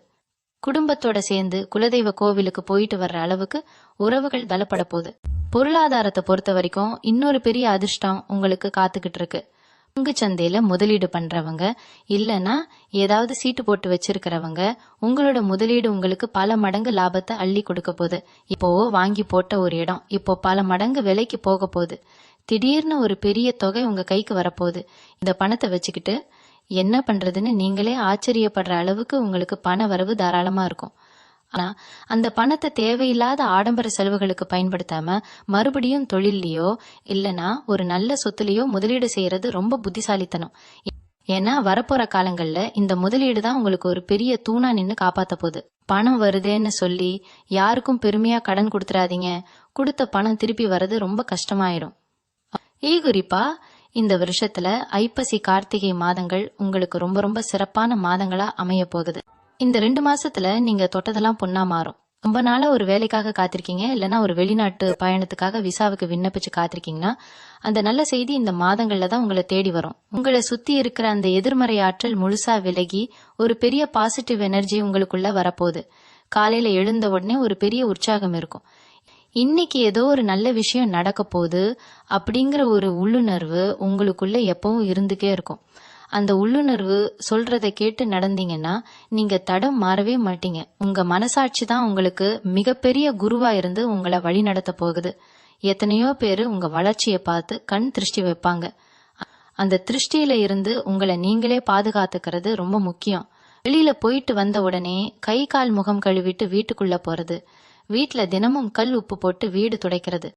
குடும்பத்தோட சேர்ந்து குலதெய்வ கோவிலுக்கு போயிட்டு வர்ற அளவுக்கு உறவுகள் பலப்பட போகுது. பொருளாதாரத்தை பொறுத்த வரைக்கும் இன்னொரு பெரிய அதிர்ஷ்டம் உங்களுக்கு காத்துக்கிட்டு இருக்கு. பங்கு சந்தையில முதலீடு பண்றவங்க இல்லனா ஏதாவது சீட்டு போட்டு வச்சிருக்கிறவங்க உங்களோட முதலீடு உங்களுக்கு பல மடங்கு லாபத்தை அள்ளி கொடுக்க போகுது. இப்போ வாங்கி போட்ட ஒரு இடம் இப்போ பல மடங்கு விலைக்கு போக போகுது. திடீர்னு ஒரு பெரிய தொகை உங்க கைக்கு வரப்போகுது. இந்த பணத்தை வச்சுக்கிட்டு என்ன பண்றதுன்னு நீங்களே ஆச்சரியப்படுற அளவுக்கு உங்களுக்கு பண வரவு தாராளமா இருக்கும். ஆனா அந்த பணத்தை தேவையில்லாத ஆடம்பர செலவுகளுக்கு பயன்படுத்தாம மறுபடியும் தொழிலையோ இல்லனா ஒரு நல்ல சொத்துலயோ முதலீடு செய்யறது ரொம்ப புத்திசாலித்தனம். ஏன்னா வரப்போற காலங்கள்ல இந்த முதலீடு தான் உங்களுக்கு ஒரு பெரிய தூணா நின்னு காப்பாத்த போகுது. பணம் வருதேன்னு சொல்லி யாருக்கும் பெருமையா கடன் கொடுத்துறாதீங்க. கொடுத்த பணம் திருப்பி வர்றது ரொம்ப கஷ்டமாயிடும். குறிப்பா இந்த வருஷத்துல ஐப்பசி கார்த்திகை மாதங்கள் உங்களுக்கு ரொம்ப ரொம்ப சிறப்பான மாதங்களா அமைய போகுது. இந்த 2 மாசத்துல நீங்க தொட்டதெல்லாம் பொண்ணா மாறும். ரொம்ப நாளா ஒரு வேலைக்காக காத்திருக்கீங்க இல்லனா ஒரு வெளிநாட்டு பயணத்துக்காக விசாவுக்கு விண்ணப்பிச்சு காத்திருக்கீங்கன்னா அந்த நல்ல செய்தி இந்த மாதங்கள்ல தான் உங்களை தேடி வரும். உங்களை சுத்தி இருக்கிற அந்த எதிர்மறை ஆற்றல் முழுசா விலகி ஒரு பெரிய பாசிட்டிவ் எனர்ஜி உங்களுக்குள்ள வரப்போகுது. காலையில எழுந்த உடனே ஒரு பெரிய உற்சாகம் இருக்கும். இன்னைக்கு ஏதோ ஒரு நல்ல விஷயம் நடக்க போகுது அப்படிங்கிற ஒரு உள்ளுணர்வு உங்களுக்குள்ள எப்பவும் இருந்துட்டே இருக்கும். அந்த உள்ளுணர்வு சொல்றதை கேட்டு நடந்தீங்கன்னா நீங்க தடம் மாறவே மாட்டீங்க. உங்க மனசாட்சி தான் உங்களுக்கு மிகப்பெரிய குருவா இருந்து உங்களை வழி நடத்த போகுது. எத்தனையோ பேரு உங்க வளர்ச்சியை பார்த்து கண் திருஷ்டி வைப்பாங்க. அந்த திருஷ்டியில இருந்து உங்களை நீங்களே பாதுகாத்துக்கிறது ரொம்ப முக்கியம். வெளியில போயிட்டு வந்த உடனே கை கால் முகம் கழுவிட்டு வீட்டுக்குள்ள போறது, வீட்டுல தினமும் கல் உப்பு போட்டு வீடு துடைக்கிறது,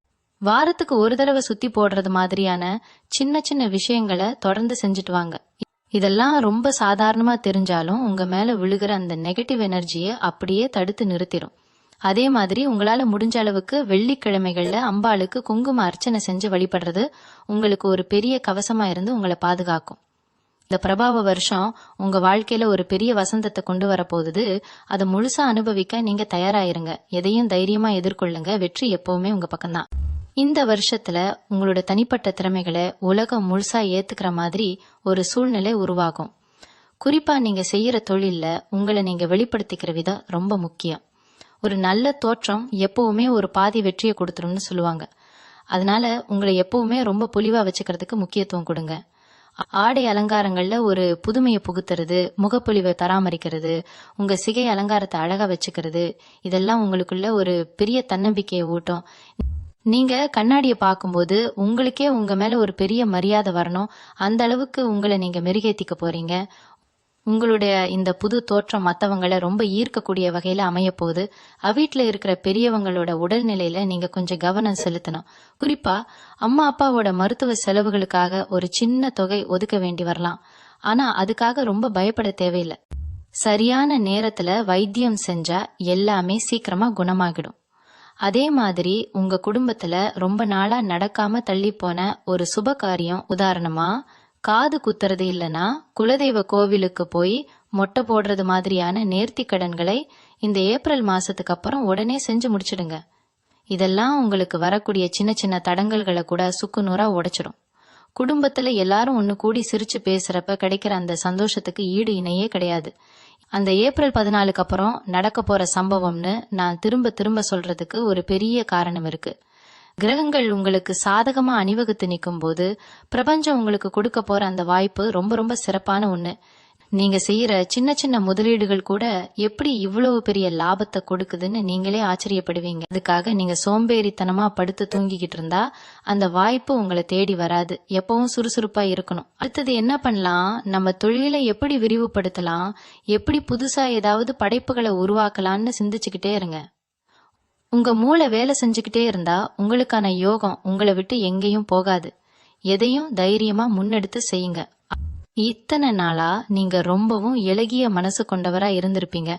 வாரத்துக்கு ஒரு தடவை சுத்தி போடுறது மாதிரியான சின்ன சின்ன விஷயங்களை தொடர்ந்து செஞ்சுட்டு வாங்க. இதெல்லாம் ரொம்ப சாதாரணமா தெரிஞ்சாலும் உங்க மேல விழுகிற அந்த நெகட்டிவ் எனர்ஜியை அப்படியே தடுத்து நிறுத்திடும். அதே மாதிரி உங்களால முடிஞ்ச அளவுக்கு வெள்ளிக்கிழமைகள்ல அம்பாளுக்கு குங்கும அர்ச்சனை செஞ்சு வழிபடுறது உங்களுக்கு ஒரு பெரிய கவசமா இருந்து உங்களை பாதுகாக்கும். இந்த பிரபாவ வருஷம் உங்க வாழ்க்கையில ஒரு பெரிய வசந்தத்தை கொண்டு வரப்போகுது. அதை முழுசா அனுபவிக்க நீங்க தயாராயிருங்க. எதையும் தைரியமா எதிர்கொள்ளுங்க. வெற்றி எப்பவுமே உங்க பக்கம்தான். இந்த வருஷத்துல உங்களோட தனிப்பட்ட திறமைகளை உலகம் முழுசா ஏத்துக்கிற மாதிரி ஒரு சூழ்நிலை உருவாகும். குறிப்பா நீங்க செய்யற தொழில்ல உங்களை நீங்க வெளிப்படுத்திக்கிற விதம் ரொம்ப முக்கியம். ஒரு நல்ல தோற்றம் எப்பவுமே ஒரு பாதி வெற்றியை கொடுத்துரும்னு சொல்லுவாங்க. அதனால உங்களை எப்பவுமே ரொம்ப பொலிவா வச்சுக்கிறதுக்கு முக்கியத்துவம் கொடுங்க. ஆடை அலங்காரங்கள்ல ஒரு புதுமையை புகுத்துறது, முகப்பொலிவை பராமரிக்கிறது, உங்க சிகை அலங்காரத்தை அழகா வச்சுக்கிறது, இதெல்லாம் உங்களுக்குள்ள ஒரு பெரிய தன்னம்பிக்கையை ஊட்டும். நீங்க கண்ணாடியை பார்க்கும்போது உங்களுக்கே உங்க மேல ஒரு பெரிய மரியாதை வரணும். அந்த அளவுக்கு உங்களை நீங்க மெருகேத்திக்க போறீங்க. உங்களுடைய இந்த புது தோற்றம் மற்றவங்களை ரொம்ப ஈர்க்கக்கூடிய வகையில அமைய போகுது. வீட்டில் இருக்கிற பெரியவங்களோட உடல்நிலையில நீங்க கொஞ்சம் கவனம் செலுத்தணும். குறிப்பா அம்மா அப்பாவோட மருத்துவ செலவுகளுக்காக ஒரு சின்ன தொகை ஒதுக்க வேண்டி வரலாம். ஆனா அதுக்காக ரொம்ப பயப்பட தேவையில்லை. சரியான நேரத்துல வைத்தியம் செஞ்சா எல்லாமே சீக்கிரமா குணமாகிடும். அதே மாதிரி உங்க குடும்பத்துல ரொம்ப நாளா நடக்காம தள்ளி போன ஒரு சுப காரியம், உதாரணமா காது குத்துறது இல்லனா குலதெய்வ கோவிலுக்கு போய் மொட்டை போடுறது மாதிரியான நேர்த்தி கடன்களை இந்த ஏப்ரல் மாசத்துக்கு அப்புறம் உடனே செஞ்சு முடிச்சிடுங்க. இதெல்லாம் உங்களுக்கு வரக்கூடிய சின்ன சின்ன தடங்கல்களை கூட சுக்குநூறா உடைச்சிடும். குடும்பத்துல எல்லாரும் ஒன்னு கூடி சிரிச்சு பேசுறப்ப கிடைக்கிற அந்த சந்தோஷத்துக்கு ஈடு இணையே கிடையாது. அந்த ஏப்ரல் 14க்கு அப்புறம் நடக்க போற சம்பவம்னு நான் திரும்ப திரும்ப சொல்றதுக்கு ஒரு பெரிய காரணம் இருக்கு. கிரகங்கள் உங்களுக்கு சாதகமா அணிவகுத்து நிற்கும் போது பிரபஞ்சம் உங்களுக்கு கொடுக்க போற அந்த வாய்ப்பு ரொம்ப ரொம்ப சிறப்பான ஒண்ணு. நீங்க செய்யற சின்ன சின்ன முதலீடுகள் கூட எப்படி இவ்வளவு பெரிய லாபத்தை கொடுக்குதுன்னு நீங்களே ஆச்சரியப்படுவீங்க. அதுக்காக நீங்க சோம்பேறித்தனமா படுத்து தூங்கிக்கிட்டு இருந்தா அந்த வாய்ப்பு உங்களை தேடி வராது. எப்பவும் சுறுசுறுப்பா இருக்கணும். அடுத்தது என்ன பண்ணலாம், நம்ம தொழிலை எப்படி விரிவுபடுத்தலாம், எப்படி புதுசா ஏதாவது படைப்புகளை உருவாக்கலாம்னு சிந்திச்சுக்கிட்டே இருங்க. உங்க மூளை வேலை செஞ்சுக்கிட்டே இருந்தா உங்களுக்கான யோகம் உங்களை விட்டு எங்கேயும் போகாது. எதையும் தைரியமா முன்னெடுத்து செய்யுங்க. இத்தனை நாளா நீங்க ரொம்பவும் இளகிய மனசு கொண்டவரா இருந்திருப்பீங்க.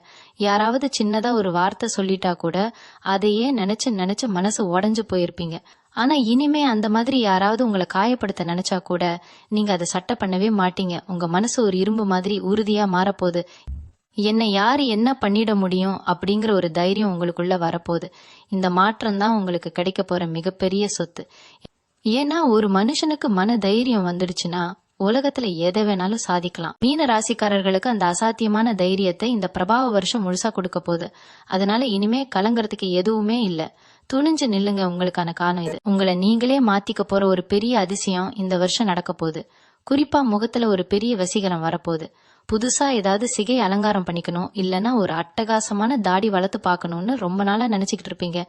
யாராவது சின்னதா ஒரு வார்த்தை சொல்லிட்டா கூட அதையே நினைச்சு நினைச்சு மனசு உடைஞ்சு போயிருப்பீங்க. ஆனா இனிமே அந்த மாதிரி யாராவது உங்களை காயப்படுத்த நினைச்சா கூட நீங்க அதை சட்டை பண்ணவே மாட்டீங்க. உங்க மனசு ஒரு இரும்பு மாதிரி உறுதியா மாறப்போகுது. என்னை யாரு என்ன பண்ணிட முடியும் அப்படிங்கிற ஒரு தைரியம் உங்களுக்குள்ள வரப்போகுது. இந்த மாற்றம் தான் உங்களுக்கு கிடைக்க போற மிகப்பெரிய சொத்து. ஏன்னா ஒரு மனுஷனுக்கு மன தைரியம் வந்துடுச்சுன்னா உலகத்துல எதை வேணாலும் சாதிக்கலாம். மீன ராசிக்காரர்களுக்கு அந்த அசாத்தியமான தைரியத்தை இந்த பிரபாவ வருஷம் முழுசா கொடுக்க போகுது. அதனால இனிமே கலங்கறதுக்கு எதுவுமே இல்ல. துணிஞ்சு நில்லுங்க. உங்களுக்கான காலம் இது. உங்களை நீங்களே மாத்திக்க போற ஒரு பெரிய அதிசயம் இந்த வருஷம் நடக்க போகுது. குறிப்பா முகத்துல ஒரு பெரிய வசீகரம் வரப்போகுது. புதுசா ஏதாவது சிகை அலங்காரம் பண்ணிக்கணும், இல்லனா ஒரு அட்டகாசமான தாடி வளர்த்து பார்க்கணும்னு ரொம்ப நாளா நினைச்சுக்கிட்டு இருப்பீங்க.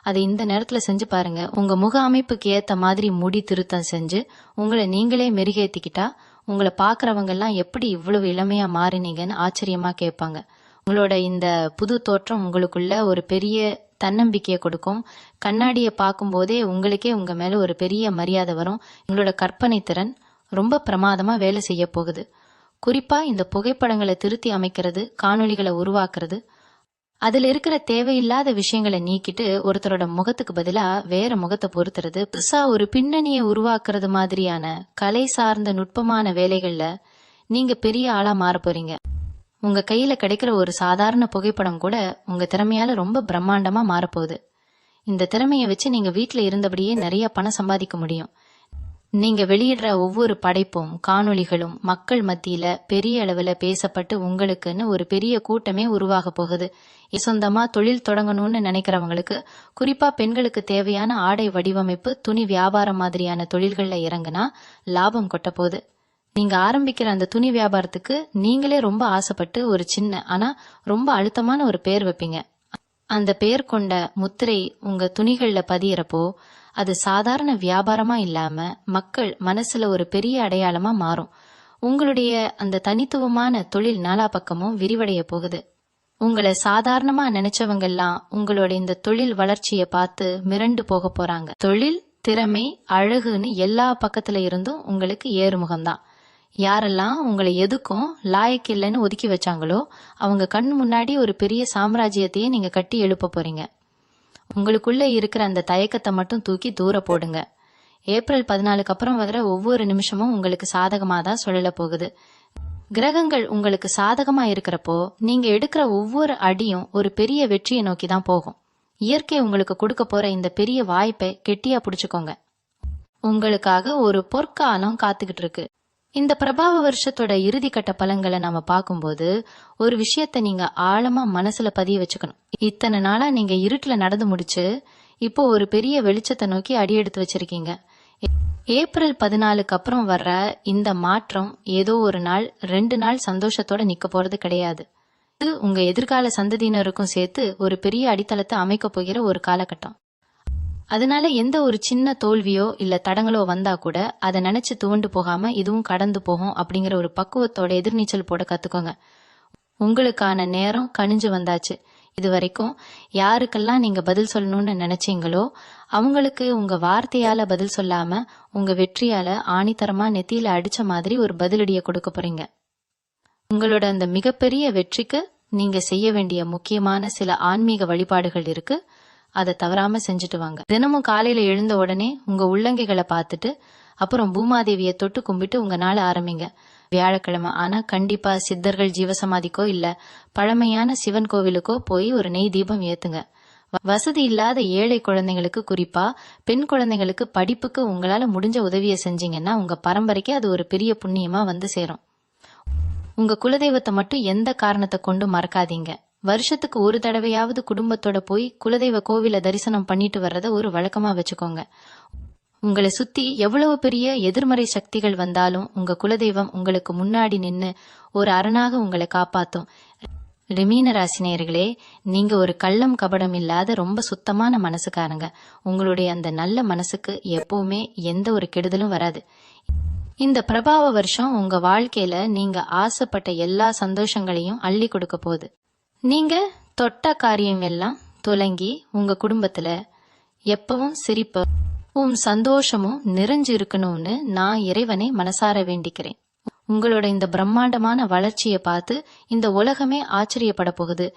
அதை இந்த நேரத்துல செஞ்சு பாருங்க. உங்க முக அமைப்புக்கு ஏத்த மாதிரி முடி திருத்தம் செஞ்சு உங்களை நீங்களே மெருகேத்திக்கிட்டா உங்களை பாக்குறவங்க எல்லாம் எப்படி இவ்வளவு இளமையா மாறினீங்கன்னு ஆச்சரியமா கேட்பாங்க. உங்களோட இந்த புது தோற்றம் உங்களுக்குள்ள ஒரு பெரிய தன்னம்பிக்கையை கொடுக்கும். கண்ணாடியை பார்க்கும் போதே உங்களுக்கே உங்க மேல ஒரு பெரிய மரியாதை வரும். உங்களோட கற்பனை திறன் ரொம்ப பிரமாதமா வேலை செய்ய போகுது. குறிப்பா இந்த புகைப்படங்களை திருத்தி அமைக்கிறது, காணொளிகளை உருவாக்குறது, அதுல இருக்கிற தேவையில்லாத விஷயங்களை நீக்கிட்டு ஒருத்தரோட முகத்துக்கு பதிலா வேற முகத்தை பொருத்துறது, புதுசா ஒரு பின்னணியை உருவாக்குறது மாதிரியான கலை சார்ந்த நுட்பமான வேலைகள்ல நீங்க பெரிய ஆளா மாற போறீங்க. உங்க கையில கிடைக்கிற ஒரு சாதாரண புகைப்படம் கூட உங்க திறமையால ரொம்ப பிரம்மாண்டமா மாறப்போகுது. இந்த திறமையை வச்சு நீங்க வீட்டுல இருந்தபடியே நிறைய பணம் சம்பாதிக்க முடியும். நீங்க வெளியிடுற ஒவ்வொரு படைப்பும் காணொளிகளும் மக்கள் மத்தியில பெரிய அளவுல பேசப்பட்டு உங்களுக்குன்னு ஒரு பெரிய கூட்டமே உருவாக போகுது. சொந்தமா தொழில் தொடங்கணும்னு நினைக்கிறவங்களுக்கு, குறிப்பா பெண்களுக்கு தேவையான ஆடை வடிவமைப்பு, துணி வியாபாரம் மாதிரியான தொழில்கள்ல இறங்குனா லாபம் கொட்ட போகுது. நீங்க ஆரம்பிக்கிற அந்த துணி வியாபாரத்துக்கு நீங்களே ரொம்ப ஆசைப்பட்டு ஒரு சின்ன ஆனா ரொம்ப அழுத்தமான ஒரு பெயர் வைப்பீங்க. அந்த பெயர் கொண்ட முத்திரை உங்க துணிகள்ல பதியறப்போ அது சாதாரண வியாபாரமா இல்லாம மக்கள் மனசுல ஒரு பெரிய அடையாளமா மாறும். உங்களுடைய அந்த தனித்துவமான தொழில் நாலா பக்கமும் விரிவடைய போகுது. உங்களை சாதாரணமா நினைச்சவங்க எல்லாம் உங்களோட இந்த தொழில் வளர்ச்சியை பார்த்து மிரண்டு போக போறாங்க. தொழில், திறமை, அழகுன்னு எல்லா பக்கத்துல இருந்தும் உங்களுக்கு ஏறுமுகம்தான். யாரெல்லாம் உங்களை எதுக்கும் லாயக்கு இல்லைன்னு ஒதுக்கி வச்சாங்களோ அவங்க கண் முன்னாடி ஒரு பெரிய சாம்ராஜ்யத்தையே நீங்க கட்டி எழுப்ப போறீங்க. உங்களுக்குள்ள இருக்கிற அந்த தயக்கத்தை மட்டும் தூக்கி தூர போடுங்க. ஏப்ரல் 14க்கு அப்புறம் வர ஒவ்வொரு நிமிஷமும் உங்களுக்கு சாதகமா தான் சுழல போகுது. கிரகங்கள் உங்களுக்கு சாதகமா இருக்கிறப்போ நீங்க எடுக்கிற ஒவ்வொரு அடியும் ஒரு பெரிய வெற்றியை நோக்கி தான் போகும். இயற்கை உங்களுக்கு கொடுக்க போற இந்த பெரிய வாய்ப்பை கெட்டியா புடிச்சுக்கோங்க. உங்களுக்காக ஒரு பொற்காலம் காத்துக்கிட்டு இருக்கு. இந்த பிரபாவ வருஷத்தோட இறுதிக்கட்ட பலன்களை நாம பார்க்கும்போது ஒரு விஷயத்த நீங்க ஆழமா மனசுல பதிய வச்சுக்கணும். இத்தனை நாளா நீங்க இருட்டுல நடந்து முடிச்சு இப்போ ஒரு பெரிய வெளிச்சத்தை நோக்கி அடி எடுத்து வச்சிருக்கீங்க. ஏப்ரல் 14க்கு அப்புறம் வர்ற இந்த மாற்றம் ஏதோ ஒரு நாள் 2 நாள் சந்தோஷத்தோட நிக்க போறது கிடையாது. இது உங்க எதிர்கால சந்ததியினருக்கும் சேர்த்து ஒரு பெரிய அடித்தளத்தை அமைக்க போகிற ஒரு காலகட்டம். அதனால எந்த ஒரு சின்ன தோல்வியோ இல்ல தடங்களோ வந்தா கூட அதை நினைச்சு துவண்டு போகாம இதுவும் கடந்து போகும் அப்படிங்கிற ஒரு பக்குவத்தோட எதிர்நீச்சல் போட கத்துக்கோங்க. உங்களுக்கான நேரம் கனிஞ்சு வந்தாச்சு. இது வரைக்கும் யாருக்கெல்லாம் நீங்க பதில் சொல்லணும்னு நினைச்சீங்களோ அவங்களுக்கு உங்க வார்த்தையால பதில் சொல்லாம உங்க வெற்றியால ஆணித்தரமா நெத்தியில அடிச்ச மாதிரி ஒரு பதிலடியை கொடுக்க போறீங்க. உங்களோட அந்த மிகப்பெரிய வெற்றிக்கு நீங்க செய்ய வேண்டிய முக்கியமான சில ஆன்மீக வழிபாடுகள் இருக்கு. அதை தவறாம செஞ்சுட்டு வாங்க. தினமும் காலையில எழுந்த உடனே உங்க உள்ளங்கைகளை பார்த்துட்டு அப்புறம் பூமாதேவியை தொட்டு கும்பிட்டு உங்க நாளை ஆரம்பிங்க. வியாழக்கிழமை ஆனா கண்டிப்பா சித்தர்கள் ஜீவசமாதிக்கோ இல்ல பழமையான சிவன் கோவிலுக்கோ போய் ஒரு நெய் தீபம் ஏத்துங்க. வசதி இல்லாத ஏழை குழந்தைங்களுக்கு, குறிப்பா பெண் குழந்தைங்களுக்கு படிப்புக்கு உங்களால முடிஞ்ச உதவியை செஞ்சீங்கன்னா உங்க பரம்பரைக்கு அது ஒரு பெரிய புண்ணியமா வந்து சேரும். உங்க குலதெய்வத்தை மட்டும் எந்த காரணத்தை கொண்டு மறக்காதீங்க. வருஷத்துக்கு ஒரு தடவையாவது குடும்பத்தோட போய் குலதெய்வ கோவில தரிசனம் பண்ணிட்டு வர்றத ஒரு வழக்கமா வச்சுக்கோங்க. உங்களை சுத்தி எவ்வளவு பெரிய எதிர்மறை சக்திகள் வந்தாலும் உங்க குலதெய்வம் உங்களுக்கு முன்னாடி நின்னு ஒரு அரணாக உங்களை காப்பாத்தும். ரிமீன ராசினியர்களே, நீங்க ஒரு கள்ளம் கபடம் இல்லாத ரொம்ப சுத்தமான மனசுக்காரங்க. உங்களுடைய அந்த நல்ல மனசுக்கு எப்பவுமே எந்த ஒரு கெடுதலும் வராது. இந்த பிரபாவ வருஷம் உங்க வாழ்க்கையில நீங்க ஆசைப்பட்ட எல்லா சந்தோஷங்களையும் அள்ளி கொடுக்க போகுது. நீங்க தொட்ட காரியம் எல்லாம் துலங்கி உங்க குடும்பத்துல எப்பவும் சிரிப்பும் சந்தோஷமும் நிறைஞ்சு இருக்கணும்னு நான் இறைவனை மனசார வேண்டிக்கிறேன். உங்களோட இந்த பிரம்மாண்டமான வளர்ச்சியை பார்த்து இந்த உலகமே ஆச்சரியப்பட போகுது.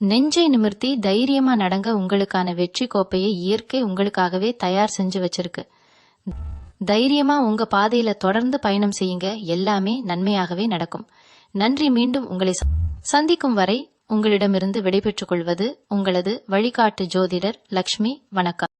நெஞ்சை நிமிர்த்தி தைரியமா நடங்க. உங்களுக்கான வெற்றி கோப்பையை இயற்கை உங்களுக்காகவே தயார் செஞ்சு வச்சிருக்கு. தைரியமா உங்க பாதையில தொடர்ந்து பயணம் செய்யுங்க. எல்லாமே நன்மையாகவே நடக்கும். நன்றி. மீண்டும் உங்களை சந்திக்கும் வரை உங்களிடமிருந்து விடைபெற்றுக் கொள்வது உங்களது வழிகாட்டு ஜோதிடர் லக்ஷ்மி. வணக்கம்.